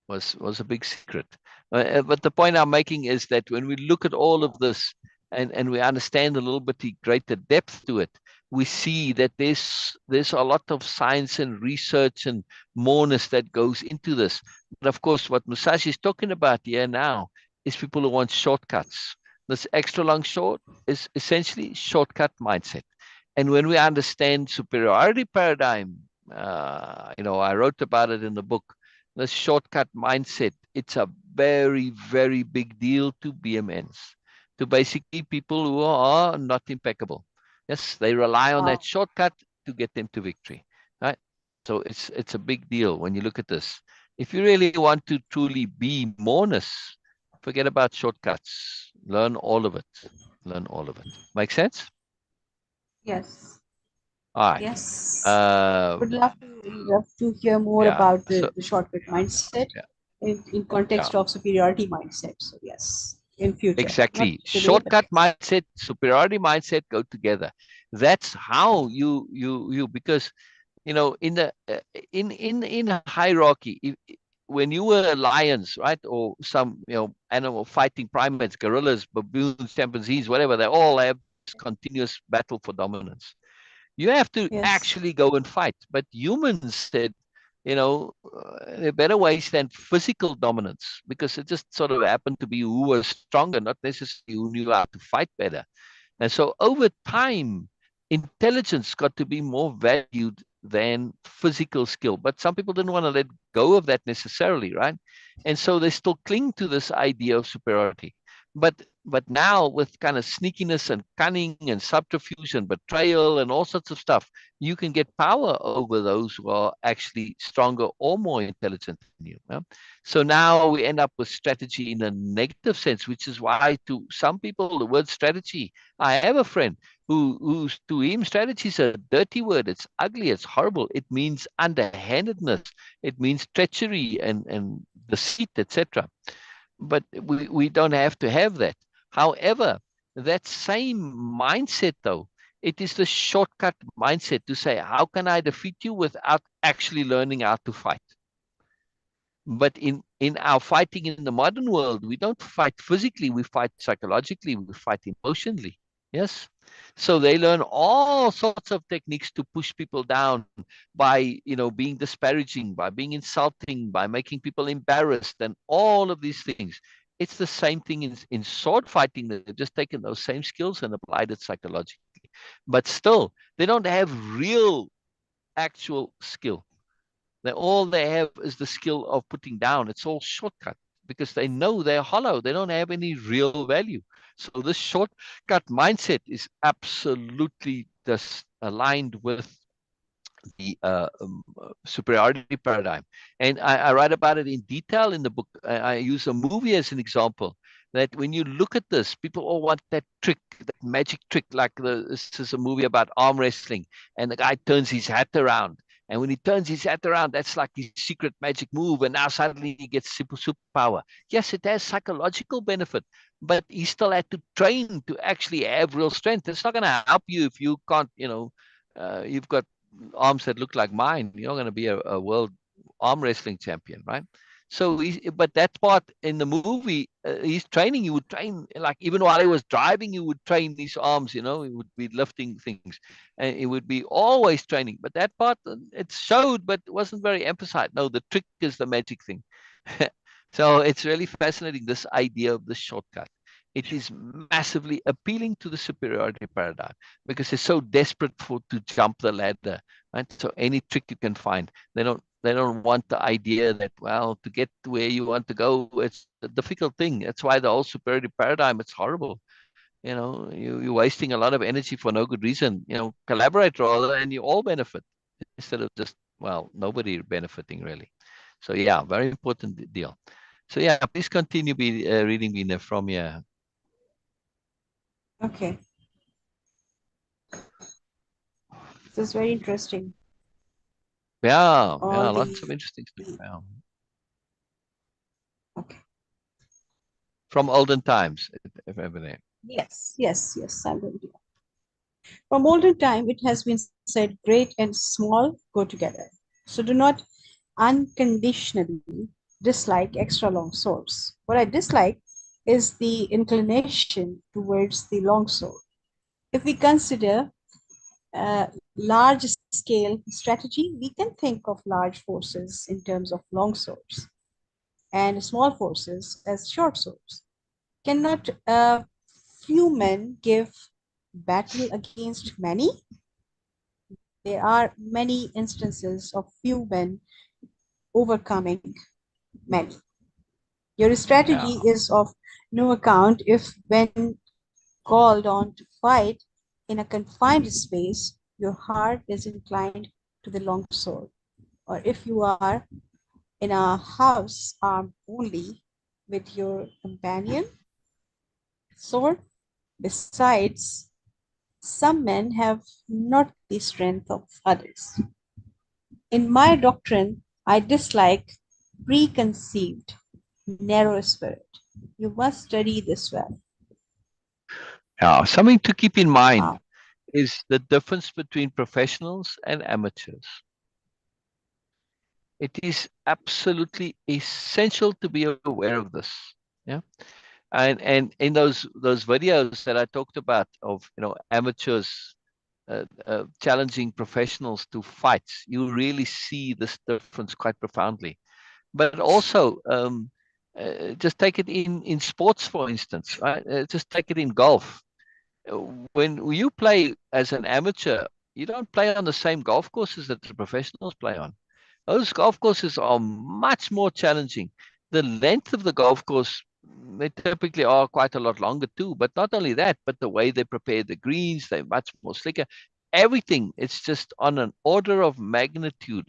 was a big secret. But the point I'm making is that when we look at all of this and we understand a little bit the greater depth to it, we see that there's a lot of science and research and moreness that goes into this. But of course, what Musashi is talking about here now is people who want shortcuts. This extra long short is essentially shortcut mindset. And when we understand superiority paradigm, I wrote about it in the book, the shortcut mindset. It's a very, very big deal to BMNs, to basically people who are not impeccable. Yes, they rely on that Wow. shortcut to get them to victory. Right? So it's a big deal when you look at this. If you really want to truly be moreness, forget about shortcuts. Learn all of it. Learn all of it. Make sense? Yes. All right. Yes. Uh, Would love to hear more yeah. about So the shortcut mindset yeah, in yeah. context of superiority mindset. So yes, in future, not Exactly. today, but Shortcut mindset, superiority mindset go together. That's how you because in the in a hierarchy, when you were lions, right, or some animal fighting primates, gorillas, baboons, chimpanzees, whatever, they all have this continuous battle for dominance. You have to yes, actually go and fight. But humans said, there are better ways than physical dominance because it just sort of happened to be who was stronger, not necessarily who knew how to fight better. And so over time, intelligence got to be more valued than physical skill. But some people didn't want to let go of that necessarily, right? And so they still cling to this idea of superiority. But now with kind of sneakiness and cunning and subterfuge and betrayal and all sorts of stuff, you can get power over those who are actually stronger or more intelligent than you. Yeah? So now we end up with strategy in a negative sense, which is why to some people the word strategy. I have a friend who's to him strategy is a dirty word. It's ugly. It's horrible. It means underhandedness. It means treachery and deceit, etc. But we don't have to have that. However, that same mindset, though, it is the shortcut mindset to say, how can I defeat you without actually learning how to fight? But in our fighting in the modern world, we don't fight physically, we fight psychologically, we fight emotionally. Yes. So they learn all sorts of techniques to push people down by, being disparaging, by being insulting, by making people embarrassed, and all of these things. It's the same thing in sword fighting. They've just taken those same skills and applied it psychologically. But still, they don't have real, actual skill. All they have is the skill of putting down. It's all shortcut because they know they're hollow. They don't have any real value. So this shortcut mindset is absolutely just aligned with the superiority paradigm. And I write about it in detail in the book. I use a movie as an example. That when you look at this, people all want that trick, that magic trick. Like this is a movie about arm wrestling, and the guy turns his hat around. And when he turns his hat around, that's like his secret magic move. And now suddenly he gets superpower. Yes, it has psychological benefit, but he still had to train to actually have real strength. It's not going to help you if you can't, you've got arms that look like mine. You're not going to be a world arm wrestling champion, right? So, but that part in the movie, he's training. He would train like even while he was driving, he would train these arms. He would be lifting things, and he would be always training. But that part, it showed, but it wasn't very emphasized. No, the trick is the magic thing. So it's really fascinating, this idea of the shortcut. It is massively appealing to the superiority paradigm because they're so desperate for to jump the ladder, right? So any trick you can find, they don't want the idea that, well, to get to where you want to go, it's a difficult thing. That's why the whole superiority paradigm, it's horrible. You're wasting a lot of energy for no good reason. Collaborate rather, and you all benefit instead of just, well, nobody benefiting really. So yeah, very important deal. So yeah, please continue reading Beena from here. Okay, this is very interesting. Yeah, All yeah, the lots of interesting stuff. Yeah. okay. From olden times, if ever there. Yes, yes, yes. I'm going to. From olden time, it has been said, great and small go together. So do not unconditionally dislike extra long swords. What I dislike is the inclination towards the long sword. If we consider large scale strategy, we can think of large forces in terms of long swords and small forces as short swords. Cannot few men give battle against many? There are many instances of few men overcoming many. Your Yeah. strategy is of no account if, when called on to fight in a confined space, your heart is inclined to the long sword. Or if you are in a house armed only with your companion sword. Besides, some men have not the strength of others. In my doctrine, I dislike preconceived, narrow spirit. You must study this well. Yeah. Something to keep in mind Wow. is the difference between professionals and amateurs. It is absolutely essential to be aware of this. Yeah. And in those videos that I talked about of amateurs challenging professionals to fights, you really see this difference quite profoundly. But also, just take it in sports, for instance, right? Just take it in golf. When you play as an amateur, you don't play on the same golf courses that the professionals play on. Those golf courses are much more challenging. The length of the golf course, they typically are quite a lot longer too. But not only that, but the way they prepare the greens, they're much more slicker. Everything, it's just on an order of magnitude,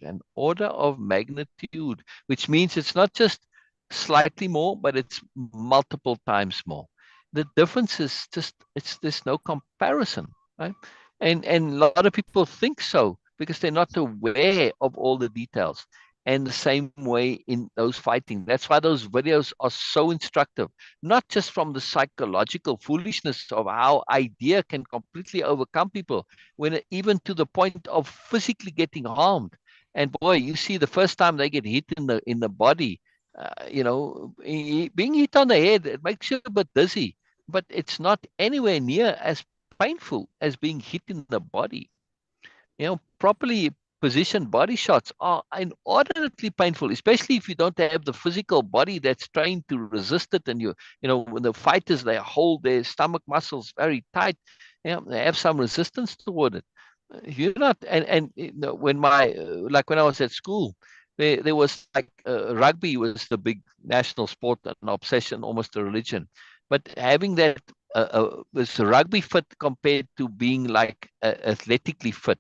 which means it's not just slightly more, but it's multiple times more. The difference is just, there's no comparison, right? And a lot of people think so because they're not aware of all the details. And the same way in those fighting. That's why those videos are so instructive, not just from the psychological foolishness of how idea can completely overcome people, when even to the point of physically getting harmed. And boy, you see the first time they get hit in the body, being hit on the head, it makes you a bit dizzy, but it's not anywhere near as painful as being hit in the body. Properly positioned body shots are inordinately painful, especially if you don't have the physical body that's trained to resist it. And when the fighters, they hold their stomach muscles very tight, they have some resistance toward it. You're not, and when like when I was at school, there was like rugby was the big national sport, an obsession, almost a religion. But having that was rugby fit compared to being like athletically fit.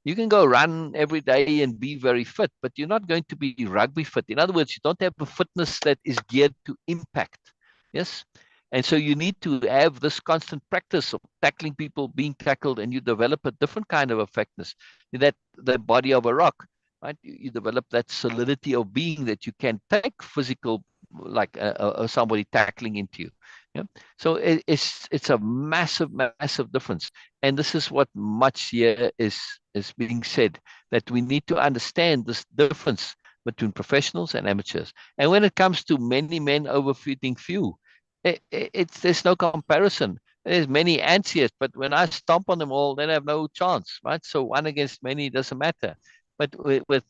You can go run every day and be very fit, but you're not going to be rugby fit. In other words, you don't have a fitness that is geared to impact. Yes. And so you need to have this constant practice of tackling people, being tackled, and you develop a different kind of effectiveness. That the body of a rock, right? You develop that solidity of being that you can take physical, like somebody tackling into you. Yeah. So it's a massive, massive difference. And this is what much here is being said, that we need to understand this difference between professionals and amateurs. And when it comes to many men overfeeding few, there's no comparison. There's many ants yet, but when I stomp on them all, then I have no chance, right? So one against many doesn't matter. But with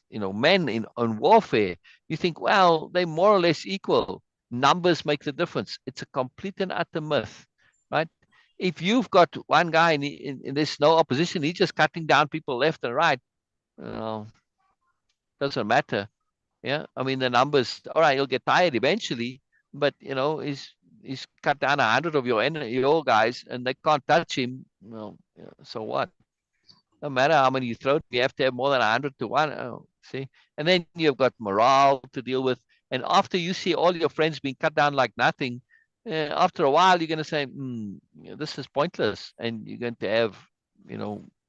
men in on warfare, you think, well, they're more or less equal. Numbers make the difference. It's a complete and utter myth, right? If you've got one guy and there's no opposition, he's just cutting down people left and right. Uh, doesn't matter. Yeah, I mean the numbers. All right, you'll get tired eventually, but he's cut down 100 of your guys, and they can't touch him. Well, so what? No matter how many you throw, you have to have more than 100 to one. Oh, see, and then you've got morale to deal with. And after you see all your friends being cut down like nothing, after a while, you're going to say, this is pointless. And you're going to have,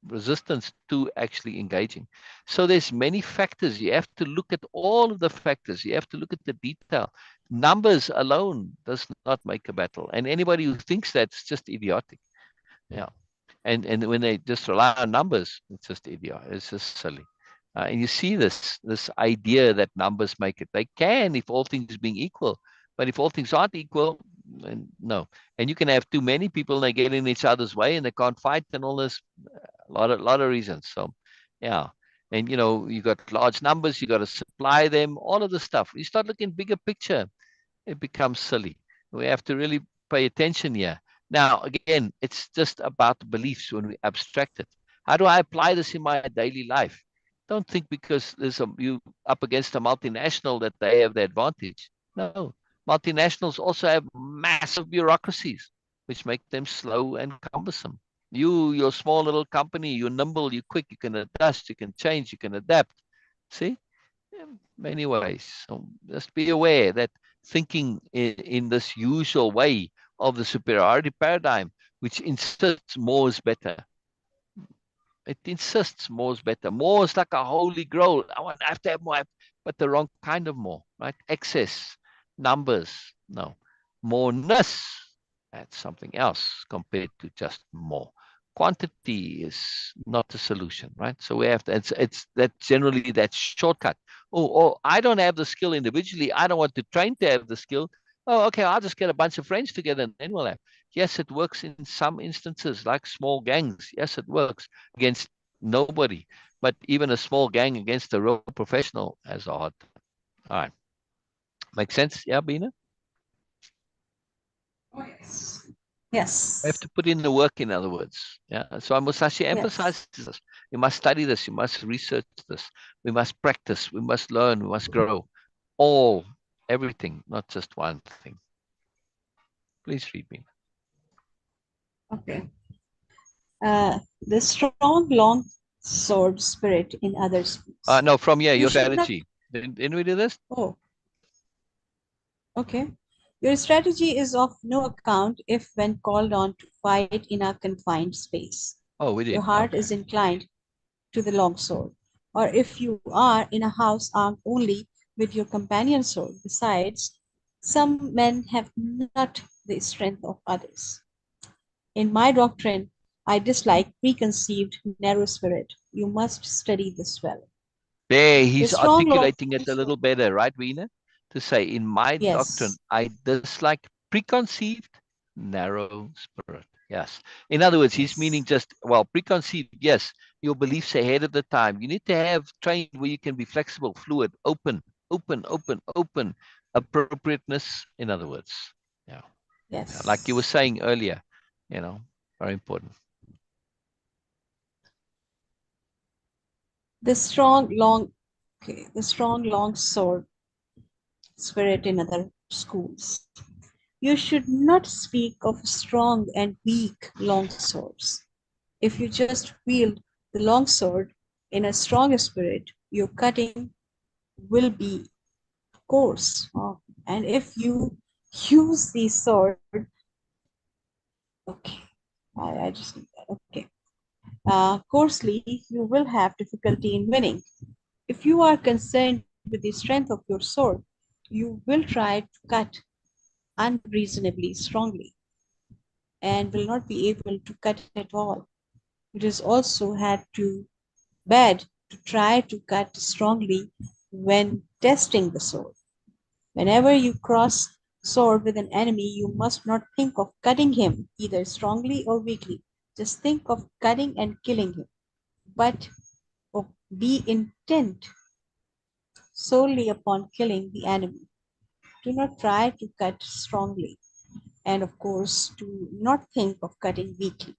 resistance to actually engaging. So there's many factors. You have to look at all of the factors. You have to look at the detail. Numbers alone does not make a battle. And anybody who thinks that's just idiotic. Yeah. And when they just rely on numbers, it's just idiot. It's just silly. And you see this idea that numbers make it. They can if all things being equal, but if all things aren't equal, then no. And you can have too many people and they get in each other's way and they can't fight and all this. A lot of reasons. So, yeah. And you got large numbers. You got to supply them. All of the stuff. You start looking bigger picture, it becomes silly. We have to really pay attention here. Now, again, it's just about beliefs when we abstract it. How do I apply this in my daily life? Don't think because you up against a multinational that they have the advantage. No, multinationals also have massive bureaucracies, which make them slow and cumbersome. Your small little company, you're nimble, you're quick, you can adjust, you can change, you can adapt. See? In many ways. So just be aware that thinking in this usual way of the superiority paradigm, which insists more is better. It insists more is better. More is like a holy grail. I have to have more, but the wrong kind of more, right? Excess, numbers, no. Moreness, that's something else compared to just more. Quantity is not the solution, right? So we have to, it's that generally that shortcut. Oh, I don't have the skill individually. I don't want to train to have the skill. Oh, okay, I'll just get a bunch of friends together and then we'll have. Yes, it works in some instances, like small gangs. Yes, it works against nobody. But even a small gang against a real professional has a hard time. All right. Make sense? Yeah, Beena? Oh, yes. We have Yes. to put in the work, in other words. Yeah. So Musashi Yes. emphasizes this. You must study this. You must research this. We must practice. We must learn. We must grow. All, everything, not just one thing. Please read me. Okay. The strong, long sword spirit in other speaks. No, from here, You your should not. strategy. Didn't we do this? Oh, okay. Your strategy is of no account if, when called on to fight in a confined space, Oh, we your did. heart Okay. is inclined to the long sword, or if you are in a house armed only with your companion sword. Besides, some men have not the strength of others. In my doctrine, I dislike preconceived narrow spirit. You must study this well. There, The he's strong long articulating it a sword. little better, right, Weena? To say, in my doctrine, Yes, I dislike preconceived, narrow spirit. Yes. In other words, he's meaning yes, just, well, preconceived, yes, your beliefs ahead of the time. You need to have trained where you can be flexible, fluid, open. Appropriateness, in other words. Yeah. Yeah. Like you were yes. saying earlier, very important. The strong long, okay, the strong long sword spirit in other schools. You should not speak of strong and weak long swords. If you just wield the long sword in a strong spirit, your cutting will be coarse. And if you use the sword, okay, I just need that. Okay. Coarsely, you will have difficulty in winning. If you are concerned with the strength of your sword, you will try to cut unreasonably strongly and will not be able to cut at all. It is also bad to try to cut strongly when testing the sword. Whenever you cross sword with an enemy, you must not think of cutting him either strongly or weakly. Just think of cutting and killing him. But be intent solely upon killing the enemy. Do not try to cut strongly, and of course, do not think of cutting weakly.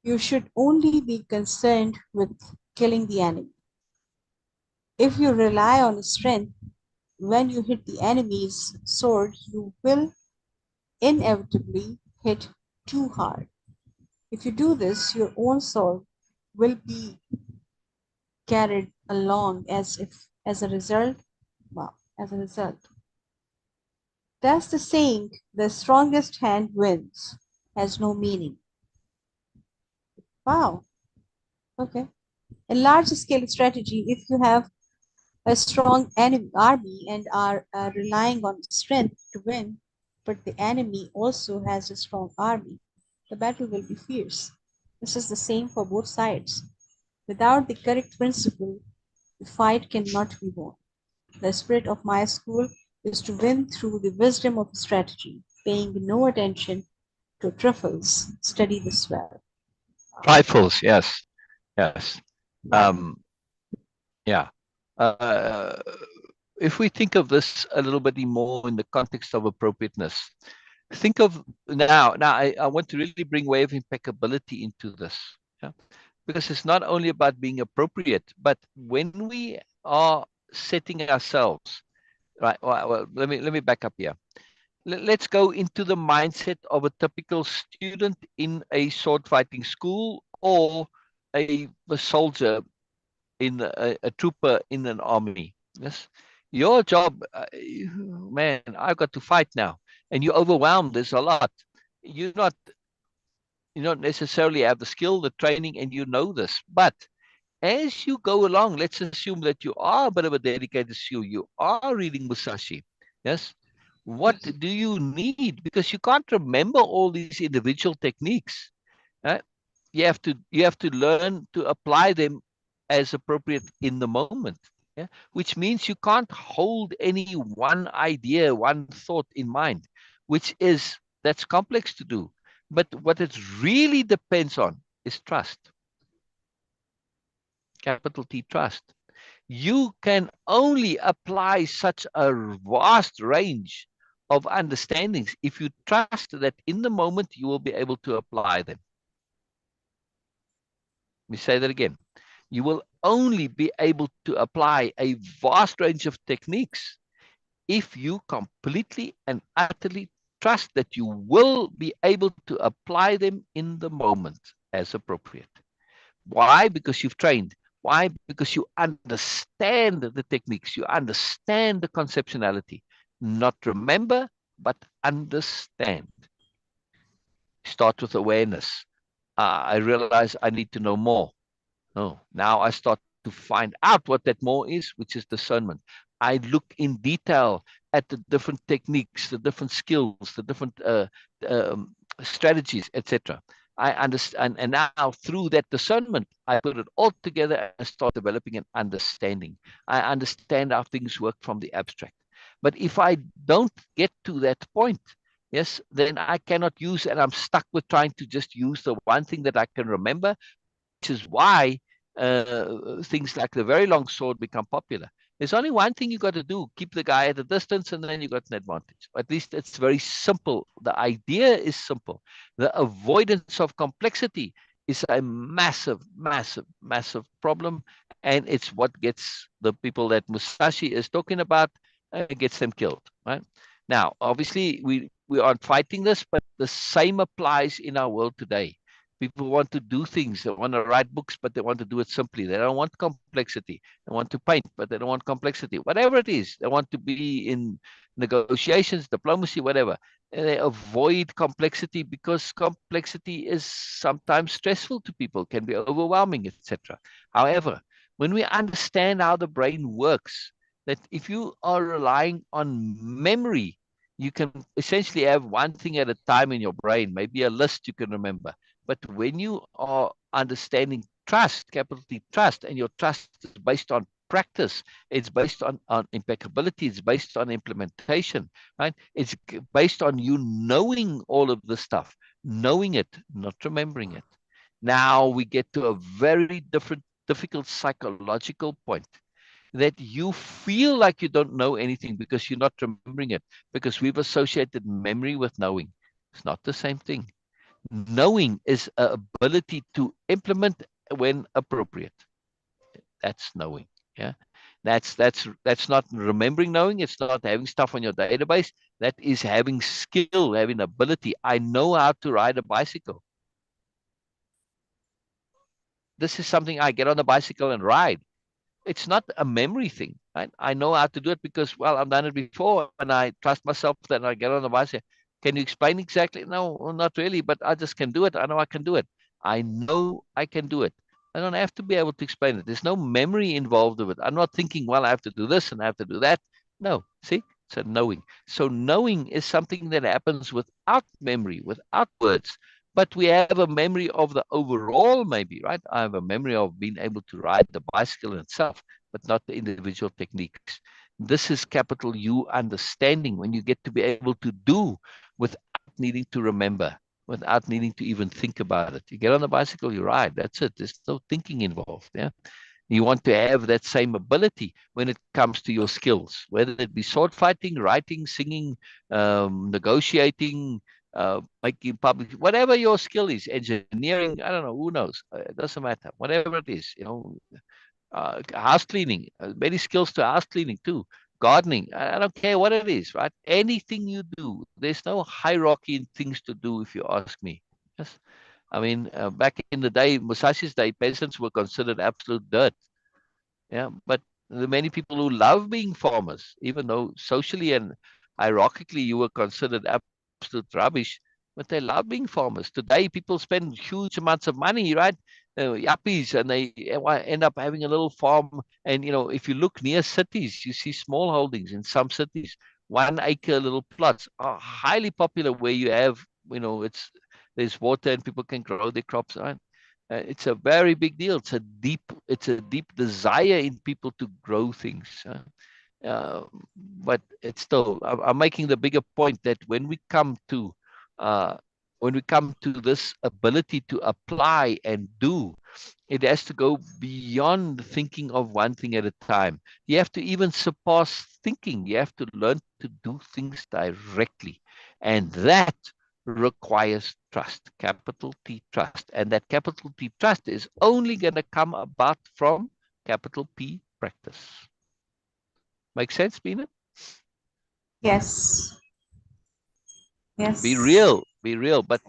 You should only be concerned with killing the enemy. If you rely on strength, when you hit the enemy's sword, you will inevitably hit too hard. If you do this, your own sword will be carried along as a result. Wow. as a result. Thus, the saying, the strongest hand wins, has no meaning. Wow. Okay. A large scale strategy, if you have a strong enemy army and are relying on strength to win, but the enemy also has a strong army, the battle will be fierce. This is the same for both sides. Without the correct principle, the fight cannot be won. The spirit of my school is to win through the wisdom of strategy, paying no attention to trifles. Study this well. Trifles, yes, yes. Um, yeah. Uh, if we think of this a little bit more in the context of appropriateness, think of now I want to really bring way of impeccability into this. Yeah? Because it's not only about being appropriate, but when we are setting ourselves right. Well, let me back up here. Let's go into the mindset of a typical student in a sword fighting school or a soldier in a trooper in an army. Yes, your job, man. I've got to fight now, and you're overwhelmed. There's a lot. You're not you don't necessarily have the skill, the training, and you know this. But as you go along, let's assume that you are a bit of a dedicated student. You are reading Musashi. Yes. What do you need? Because you can't remember all these individual techniques. Right? You have to learn to apply them as appropriate in the moment. Yeah? Which means you can't hold any one idea, one thought in mind, which is that's complex to do. But what it really depends on is trust. Capital T, trust. You can only apply such a vast range of understandings if you trust that in the moment you will be able to apply them. Let me say that again. You will only be able to apply a vast range of techniques if you completely and utterly trust that you will be able to apply them in the moment as appropriate. Why? Because you've trained. Why? Because you understand the techniques, you understand the conceptuality. Not remember, but understand. Start with awareness. I realize I need to know more. No, now I start to find out what that more is, which is discernment. I look in detail at the different techniques, the different skills, the different strategies, etc. I understand, and now through that discernment, I put it all together and start developing an understanding. I understand how things work from the abstract. But if I don't get to that point, yes, then I cannot use, and I'm stuck with trying to just use the one thing that I can remember, which is why things like the very long sword become popular. There's only one thing you got to do: keep the guy at a distance, and then you got an advantage. At least it's very simple. The idea is simple. The avoidance of complexity is a massive, massive, massive problem, and it's what gets the people that Musashi is talking about, gets them killed. Right now, obviously, we aren't fighting this, but the same applies in our world today. People want to do things. They want to write books, but they want to do it simply. They don't want complexity. They want to paint, but they don't want complexity. Whatever it is, they want to be in negotiations, diplomacy, whatever. And they avoid complexity because complexity is sometimes stressful to people, can be overwhelming, etc. However, when we understand how the brain works, that if you are relying on memory, you can essentially have one thing at a time in your brain, maybe a list you can remember. But when you are understanding trust, capital T, trust, and your trust is based on practice, it's based on impeccability, it's based on implementation, right? It's based on you knowing all of this stuff, knowing it, not remembering it. Now we get to a very difficult psychological point that you feel like you don't know anything because you're not remembering it, because we've associated memory with knowing. It's not the same thing. Knowing is an ability to implement when appropriate. That's knowing. Yeah, that's not remembering knowing. It's not having stuff on your database. That is having skill, having ability. I know how to ride a bicycle. This is something I get on the bicycle and ride. It's not a memory thing. right? I know how to do it because, well, I've done it before, and I trust myself that I get on the bicycle. Can you explain exactly? No, well, not really, but I just can do it. I know I can do it. I know I can do it. I don't have to be able to explain it. There's no memory involved with it. I'm not thinking, well, I have to do this and I have to do that. No, see, it's a knowing. So knowing is something that happens without memory, without words. But we have a memory of the overall, maybe, right? I have a memory of being able to ride the bicycle in itself, but not the individual techniques. This is capital U understanding, when you get to be able to do without needing to remember, without needing to even think about it. You get on the bicycle, you ride. That's it. There's no thinking involved. Yeah. You want to have that same ability when it comes to your skills, whether it be sword fighting, writing, singing, negotiating, making public, whatever your skill is, engineering, I don't know, who knows? It doesn't matter. Whatever it is, house cleaning, many skills to house cleaning too. Gardening, I don't care what it is, right? Anything you do, there's no hierarchy in things to do, if you ask me. Yes. I mean, back in the day, Musashi's day, peasants were considered absolute dirt. Yeah, but the many people who love being farmers, even though socially and hierarchically you were considered absolute rubbish, but they love being farmers. Today, people spend huge amounts of money, right? Yuppies, and they end up having a little farm. And if you look near cities, you see small holdings in some cities. 1 acre little plots are highly popular where you have, there's water and people can grow their crops, right? It's a very big deal. It's a deep desire in people to grow things. But it's still, I'm making the bigger point that uh, when we come to this ability to apply and do, it has to go beyond thinking of one thing at a time. You have to even surpass thinking. You have to learn to do things directly. And that requires trust, capital T trust. And that capital T trust is only going to come about from capital P practice. Make sense, Beena? Yes. Be Yes. real, be real. But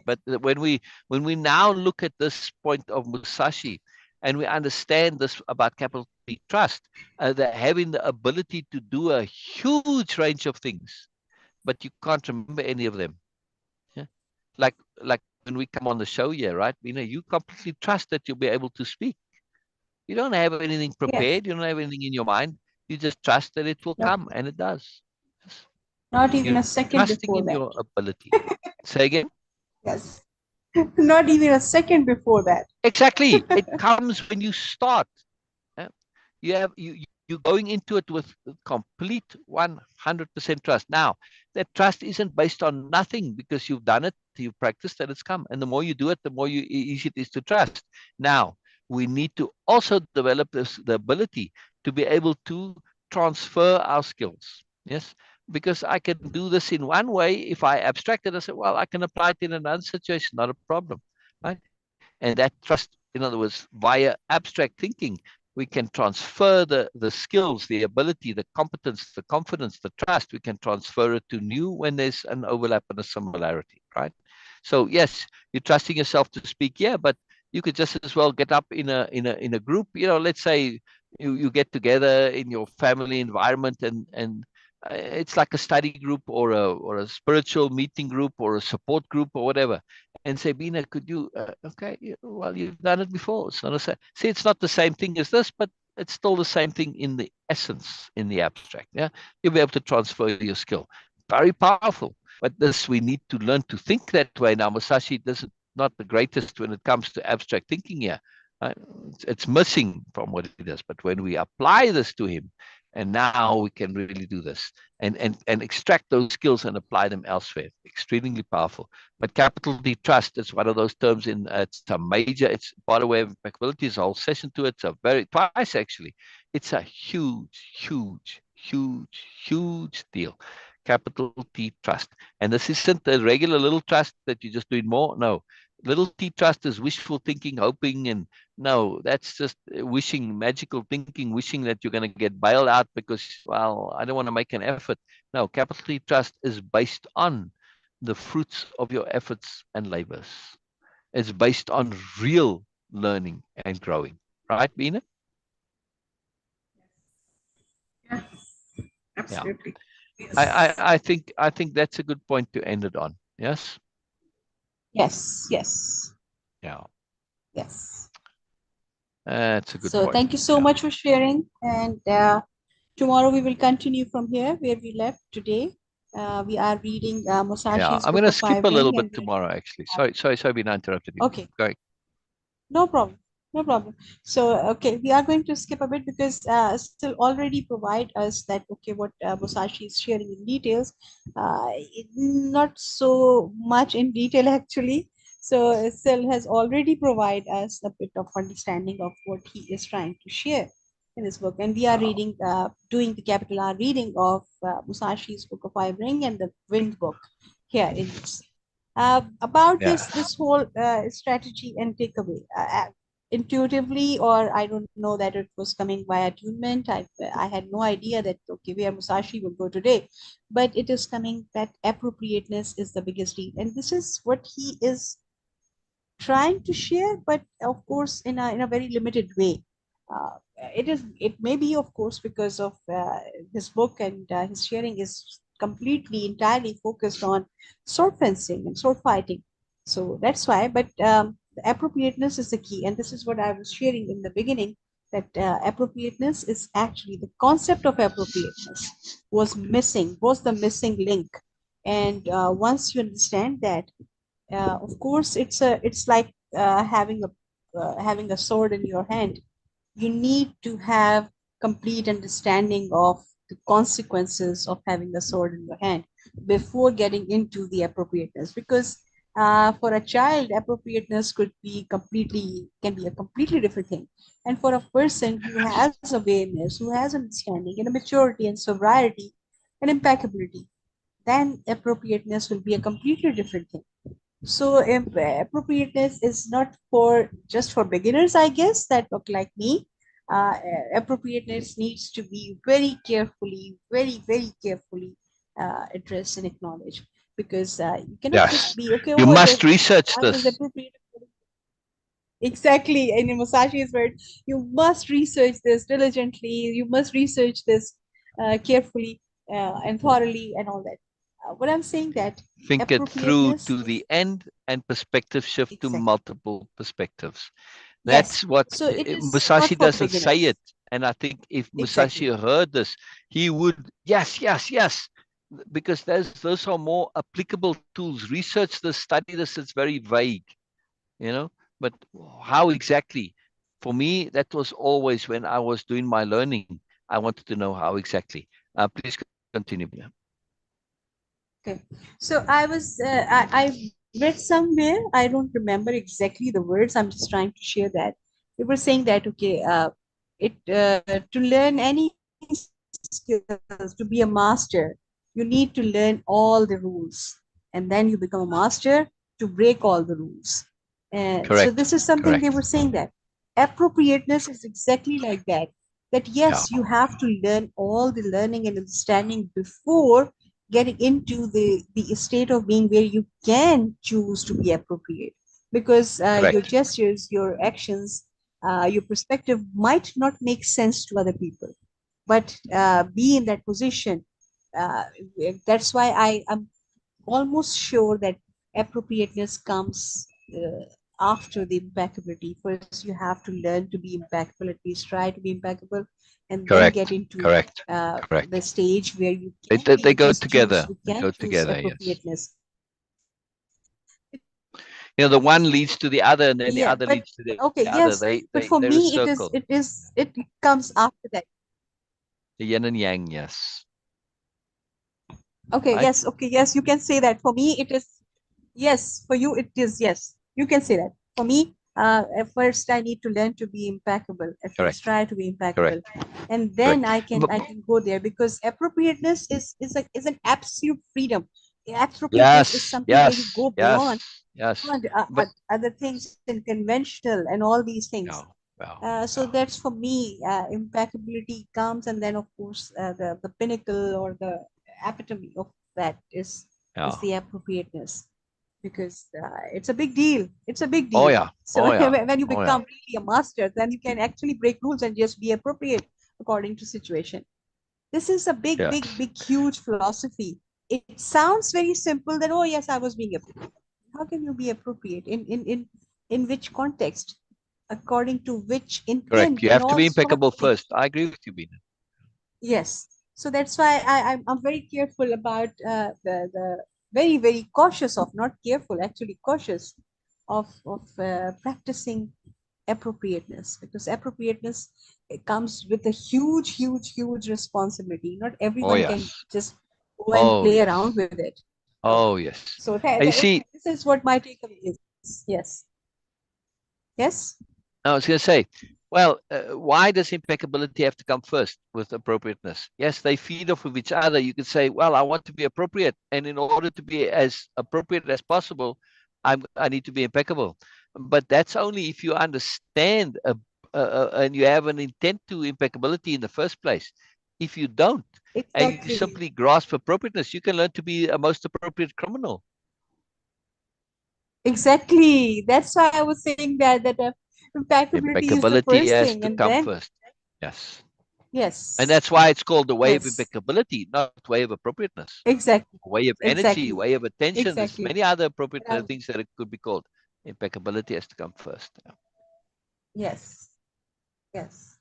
when we now look at this point of Musashi, and we understand this about capital T trust, that having the ability to do a huge range of things, but you can't remember any of them. Yeah? Like when we come on the show here, right? You completely trust that you'll be able to speak. You don't have anything Yes. prepared. You don't have anything in your mind. You just trust that it will No, come, and it does. Yes. not even You're a second trusting before in that. your ability. Say again. Yes. Not even a second before that. Exactly. It comes when you start. Yeah? You're going into it with complete 100% trust. Now, that trust isn't based on nothing because you've done it, you've practiced, and it's come. And the more you do it, the more easy it is to trust. Now, we need to also develop the ability to be able to transfer our skills. Yes, because I can do this in one way. If I abstract it, I say, well, I can apply it in another situation, not a problem, right? And that trust, in other words, via abstract thinking, we can transfer the skills, the ability, the competence, the confidence, the trust. We can transfer it to new when there's an overlap and a similarity, right? So yes, you're trusting yourself to speak, yeah, but you could just as well get up in a group. Let's say you get together in your family environment, and it's like a study group or a spiritual meeting group or a support group or whatever, and say, Beena, could you, okay, well, you've done it before. It's not see, it's not the same thing as this, but it's still the same thing in the essence, in the abstract. Yeah, you'll be able to transfer your skill. Very powerful. But this, we need to learn to think that way. Now, Musashi doesn't not the greatest when it comes to abstract thinking here. Right? It's missing from what he does. But when we apply this to him, and now we can really do this and extract those skills and apply them elsewhere. Extremely powerful. But capital D trust is one of those terms it's a major, it's part of Way-of-Impeccability, is a whole session to it. It's twice actually. It's a huge, huge, huge, huge deal. Capital T trust. And this isn't a regular little trust that you're just doing more. No. Little T trust is wishful thinking, hoping, and no, that's just wishing, magical thinking, wishing that you're going to get bailed out because, well, I don't want to make an effort. No, capital T trust is based on the fruits of your efforts and labors. It's based on real learning and growing. Right, Beena? Yeah, Yeah. absolutely. I think that's a good point to end it on. Yes. Yes, yes, Yeah. yes. That's a good So point. thank you so Yeah. much for sharing. And tomorrow we will continue from here where we left today. We are reading Yeah. Musashi's I'm Book gonna of skip a little Ring, bit and we tomorrow, actually. Sorry, Beena, I interrupted you. okay. Go. No problem. No problem. So, okay, we are going to skip a bit because still already provide us that, okay, what Musashi is sharing in details, not so much in detail actually. So, still has already provide us a bit of understanding of what he is trying to share in this book. And we are Oh, reading, doing the capital R reading of Musashi's Book of Five Ring and the Wind book here in this. About yeah. this whole strategy and takeaway, intuitively, or I don't know that it was coming by attunement. I had no idea that okay, where Musashi will go today, but it is coming that appropriateness is the biggest deal, and this is what he is trying to share, but of course in a very limited way. Uh, it may be of course because of his book, and his sharing is completely entirely focused on sword fencing and sword fighting. So that's why. But the appropriateness is the key, and this is what I was sharing in the beginning. That appropriateness is actually the concept of appropriateness was the missing link, and once you understand that, of course it's like having a sword in your hand. You need to have complete understanding of the consequences of having a sword in your hand before getting into the appropriateness, because for a child appropriateness can be a completely different thing, and for a person who has awareness, who has understanding and a maturity and sobriety and impeccability, then appropriateness will be a completely different thing. So appropriateness is not for just for beginners, I guess, that look like me. Appropriateness needs to be very carefully addressed and acknowledged, because you cannot just Yes. be okay. You Oh, must research I was this. appropriate. Exactly, in Musashi's word, you must research this diligently. You must research this carefully and thoroughly, and all that. What I'm saying that Think it through appropriateness to is the end and perspective shift to exactly. multiple perspectives. Yes. That's what So it is not Musashi for doesn't say beginners. it. And I think if Musashi Exactly. heard this, he would, yes, yes, yes, because those are more applicable tools. Research this, study this, it's very vague, you know, but how exactly? For me, that was always when I was doing my learning, I wanted to know how exactly. Please continue, Bina. Okay. So I read somewhere, I don't remember exactly the words. I'm just trying to share that. They were saying that okay, it to learn any skills, to be a master, you need to learn all the rules, and then you become a master to break all the rules. So this is Correct, something they were correct. saying that appropriateness is exactly like that. That Yeah, yes, you have to learn all the learning and understanding before getting into the state of being where you can choose to be appropriate, because your correct, gestures, your actions, your perspective might not make sense to other people, but be in that position. uh, that's why I am almost sure that appropriateness comes after the impeccability. First, you have to learn to be impeccable, at least try to be impeccable, and then get correct, into correct, the correct. stage where you They, can they, be they go just choose, together. you They can go choose together, yes. appropriateness. You know, the one leads to the other, and then the Yeah, other but leads to the okay, other. yes, but for They're a me, circle. it comes after that. The yin and yang, yes. Right? Okay, yes, you can say that. For me, it is yes. For you, it is yes. You can say that. For me, at first I need to learn to be impeccable. At first, Correct, try to be impeccable, correct, and then correct. I can go there, because appropriateness is an absolute freedom. Appropriateness is Yes, something where you yes, go beyond yes, yes. But other things and conventional and all these things. yeah, yeah, So yeah, that's for me, impeccability comes, and then of course the pinnacle or the epitome of that is yeah. the appropriateness, because it's a big deal. It's a big Oh deal. yeah, So oh yeah, when you oh yeah. become really a master, then you can actually break rules and just be appropriate according to situation. This is a big, big, Yes. big, huge philosophy. It sounds very simple that, oh yes, I was being appropriate. How can you be appropriate? In which context? According to which Correct. intent You and have to all be sort of impeccable things. first. I agree with you, Beena. Yes. So that's why I'm very careful about the very, very cautious of, not careful, actually cautious of practicing appropriateness, because appropriateness, it comes with a huge, huge, huge responsibility. Not Oh, everyone can yes. just go and Oh, play around yes. with it. Oh, yes. So You see, this is what my takeaway is. Yes. Yes. I was going to say, well, why does impeccability have to come first with appropriateness? Yes, they feed off of each other. You could say, well, I want to be appropriate, and in order to be as appropriate as possible, I need to be impeccable. But that's only if you understand and you have an intent to impeccability in the first place. If you don't, and you Exactly. simply grasp appropriateness, you can learn to be a most appropriate criminal. Exactly. That's why I was saying that impeccability is the Impeccability first has thing, to and come then first. Yes. And yes, that's why it's called the way of yes, impeccability, not way of appropriateness. exactly, Way of energy, exactly, way of attention. There's exactly. many other appropriate Um, things that it could be called. Impeccability has to come first. yes, yes.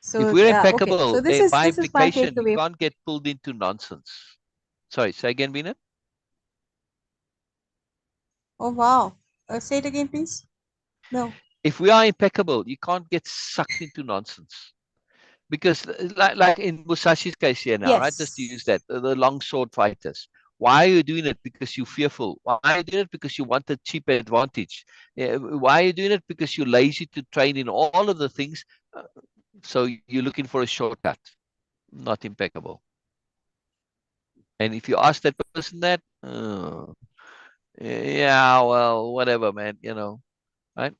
If So we're okay. So impeccable, by this is my implication, you takeaway. can't get pulled into nonsense. Sorry, say again, Bina. Oh wow. Say it again, please. No. If we are impeccable, you can't get sucked into nonsense. Because like in Musashi's case here now, right? Just to use Yes. that, the long sword fighters. Why are you doing it? Because you're fearful. Why are you doing it? Because you want a cheap advantage. Why are you doing it? Because you're lazy to train in all of the things. Uh, So you're looking for a shortcut, not impeccable. And if you ask that person that, yeah, well, whatever, man, right?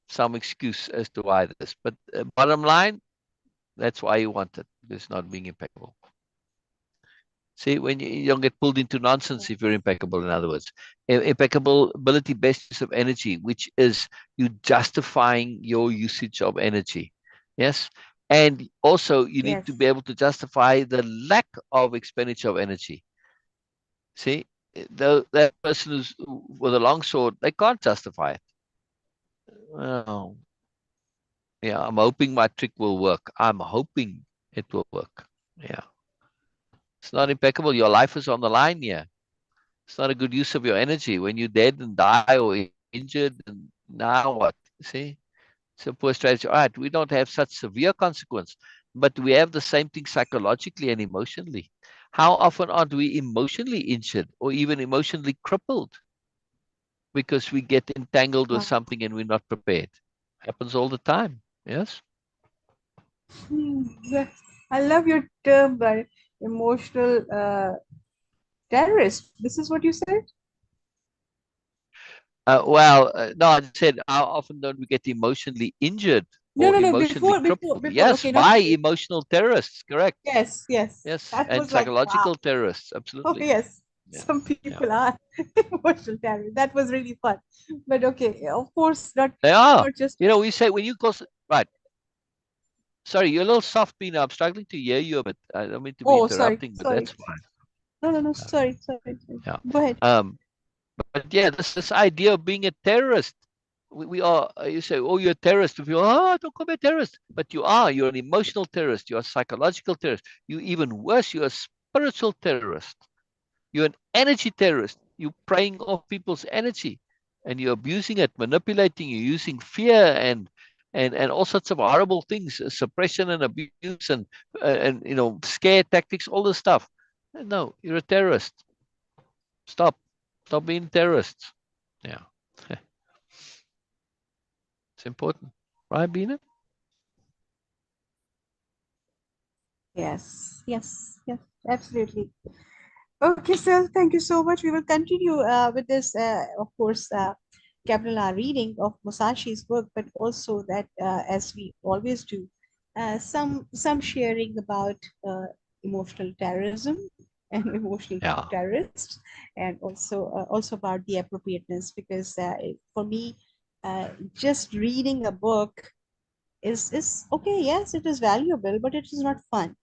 Some excuse as to why this. But bottom line, that's why you want it. It's not being impeccable. See, when you don't get pulled into nonsense if you're impeccable, in other words. Impeccability, best use of energy, which is you justifying your usage of energy. Yes. And also, you need to Yes. be able to justify the lack of expenditure of energy. See, that person who's with a long sword, they can't justify it. Oh, yeah, I'm hoping my trick will work. I'm hoping it will work. Yeah. It's not impeccable. Your life is on the line here. It's not a good use of your energy when you're dead and die or injured. And now what? See, it's a poor strategy. All right, we don't have such severe consequence, but we have the same thing psychologically and emotionally. How often aren't we emotionally injured or even emotionally crippled because we get entangled with Wow. something and we're not prepared? Happens all the time. Yes. Yes. I love your term, but emotional terrorist. This is what you said? No, I said, how often don't we get emotionally injured No, or no, no. emotionally crippled? Before. Yes, Okay, not by today. emotional terrorists, correct. Yes, yes. Yes, That and was like, wow. psychological terrorists, Oh, absolutely. yes. Yeah, Some yeah. people are emotional terrorists. That was really fun. But okay, of course, They are. not just. We say when you call, right. Sorry, you're a little soft, Bina. I'm struggling to hear you a bit. I don't mean to be Oh, sorry, interrupting, but sorry. that's fine. No, no, no. Yeah, Sorry, sorry, sorry. yeah. Go ahead. But yeah, this idea of being a terrorist. We are. You say, oh, you're a terrorist. If you, oh, don't call me a terrorist. But you are. You're an emotional terrorist. You're a psychological terrorist. You even worse. You're a spiritual terrorist. You're an energy terrorist. You're preying off people's energy, and you're abusing it, manipulating. You're using fear and all sorts of horrible things, suppression and abuse and scare tactics, all this stuff. No, you're a terrorist. Stop. Stop being terrorists. Yeah. It's important. Right, Bina? Yes, yes, yes, absolutely. Okay, sir, thank you so much. We will continue with this, of course, capital R reading of Musashi's work, but also that, as we always do, some sharing about emotional terrorism and emotional Yeah. terrorists, and also about the appropriateness. Because for me, just reading a book is okay. Yes, it is valuable, but it is not fun.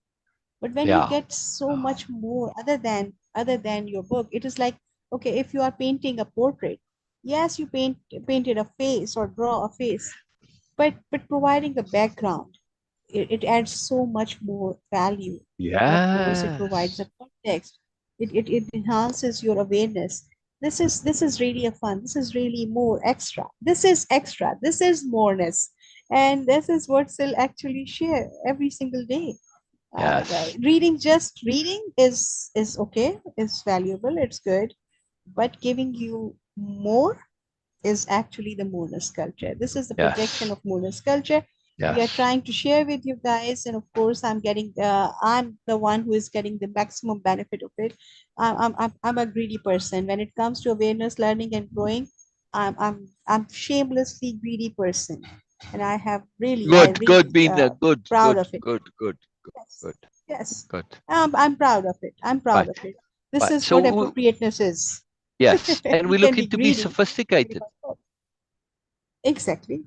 But when you Yeah. get so much more other than your book, it is like, okay, if you are painting a portrait, yes, you painted a face or draw a face, but providing the background, it adds so much more value. And of course, it provides a Yes. context. It enhances your awareness. This is really a fun. This is really more extra. This is extra. This is moreness. And this is what Sil actually share every single day. Yes. Reading, just reading is okay, is valuable, it's good, but giving you more is actually the Moreness culture. This is the projection Yes. of Moreness culture. We are Yes. trying to share with you guys, and of course, I'm the one who is getting the maximum benefit of it. I'm a greedy person when it comes to awareness, learning, and growing. I'm shamelessly greedy person, and I Good. Good. really Beena. Good. proud Good. of it. Good. Good. Yes, Good. yes. Good. I'm proud of it. I'm proud Right. of it. This Right. is what So appropriateness is. yes, and You we're can be looking to be greedy. sophisticated, Exactly.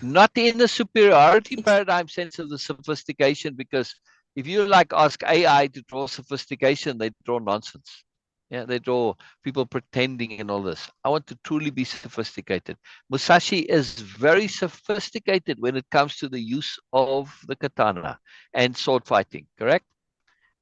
not in the superiority paradigm sense of the sophistication, because if you like ask AI to draw sophistication, they draw nonsense. Yeah, they draw people pretending and all this. I want to truly be sophisticated. Musashi is very sophisticated when it comes to the use of the katana and sword fighting, correct?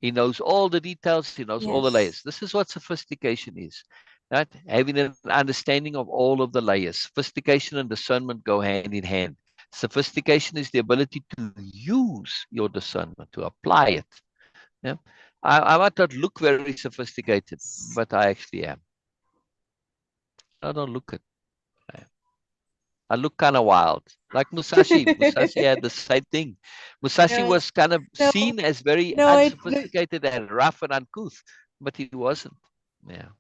He knows all the details. He knows all the Yes. layers. This is what sophistication is, right? Having an understanding of all of the layers. Sophistication and discernment go hand in hand. Sophistication is the ability to use your discernment, to apply it. Yeah? I might not look very sophisticated, but I actually am. I don't look it. I look kind of wild, like Musashi. Musashi had the same thing. Musashi No, was kind of no, seen as very no, unsophisticated and rough and uncouth, but he wasn't. Yeah.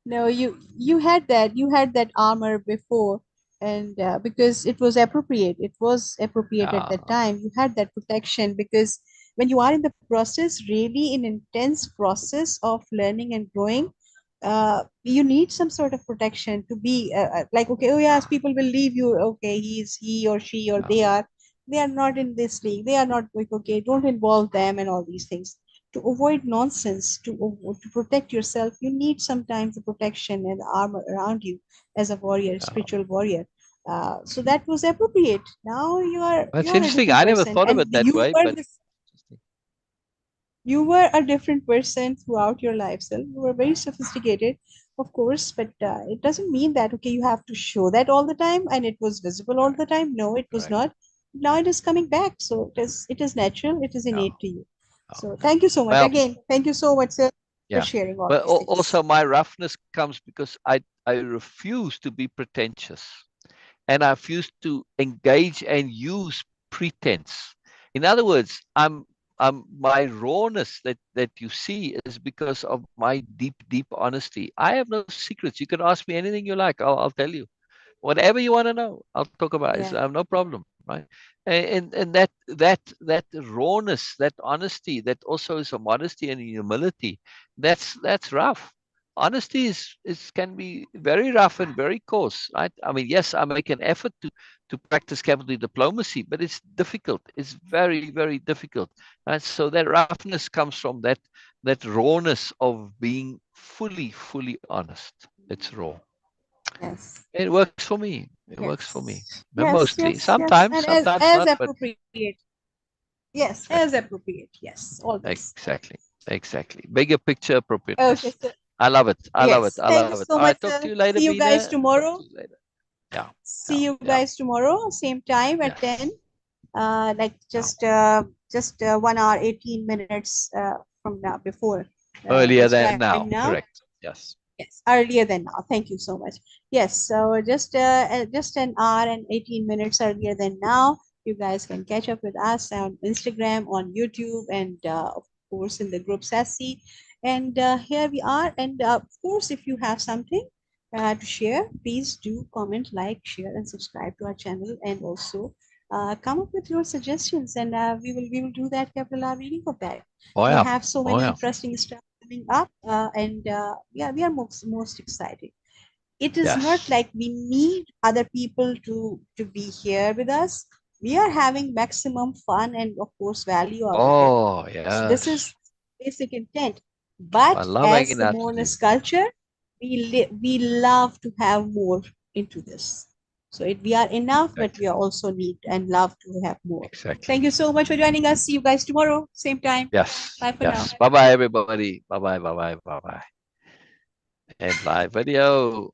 no, you had that armor before, and because it was appropriate at that Yeah. time. You had that protection because when you are in the process, really in intense process of learning and growing, you need some sort of protection to be like, okay, oh yes, people will leave you. Okay, he or she or No. they are not in this league. They are not like, okay, don't involve them and all these things to avoid nonsense, to protect yourself. You need sometimes the protection and armor around you as a warrior, No. spiritual warrior. So that was appropriate. Now you That's are a interesting. different I never person, thought of and it that way, but interesting. you were a different person throughout your life. So you were very sophisticated, of course, but it doesn't mean that, okay, you have to show that all the time and it was visible all Correct. the time. No, it was Correct. not. Now it is coming back. So it is natural, it is No. innate to you. No. So thank you so much. Well, Again, thank you so much, sir, for yeah. sharing all But these things. also my roughness comes because I refuse to be pretentious, and I refuse to engage and use pretense. In other words, my rawness that you see is because of my deep honesty. I have no secrets. You can ask me anything you like. I'll tell you whatever you want to know. I'll talk about it. Yeah. I have no problem, right? And that rawness, that honesty, that also is a modesty and humility. That's rough. Honesty is can be very rough and very coarse, right? I mean, yes, I make an effort to practice capital diplomacy, but it's difficult. It's very difficult, right? So that roughness comes from that rawness of being fully honest. It's raw. Yes. It works for me. It works for me. Yes. But Yes. mostly, Yes. Yes. sometimes, And as sometimes as not. But appropriate. Yes. As exactly, appropriate. Yes. Always. exactly, exactly. Bigger picture Okay. appropriateness. So I love it. I love it. yes. I Thank you love it. so All right. much, Talk to sir. you later, See you guys Beena. Talk to tomorrow. you later. Yeah. See Yeah. you Yeah. guys tomorrow, same time at Yes. 10. Like Yeah. just 1 hour, 18 minutes from now, before Earlier just than right now. now. Correct. Yes. Yes, earlier than now. Thank you so much. Yes, so just an hour and 18 minutes earlier than now, you guys can catch up with us on Instagram, on YouTube, and of course in the group Sassy. And here we are. And of course, if you have something to share, please do comment, like, share, and subscribe to our channel. And also come up with your suggestions, and we will do that capital reading of that. Oh We yeah. have so Oh many yeah. interesting stuff coming up, and yeah, we are most excited. It is not Yes. like we need other people to be here with us. we are having maximum fun and of course value out of it. Oh, So this yes. is basic intent. I But love as hanging the out with you. Moreness culture, we love to have more into this. So we are enough, but we Exactly. are also need and love to have more. Exactly. Thank you so much for joining us. See you guys tomorrow, same time. Yes. Bye for now. Yes. Bye-bye, everybody. Bye-bye. Bye-bye. Bye-bye. And live video.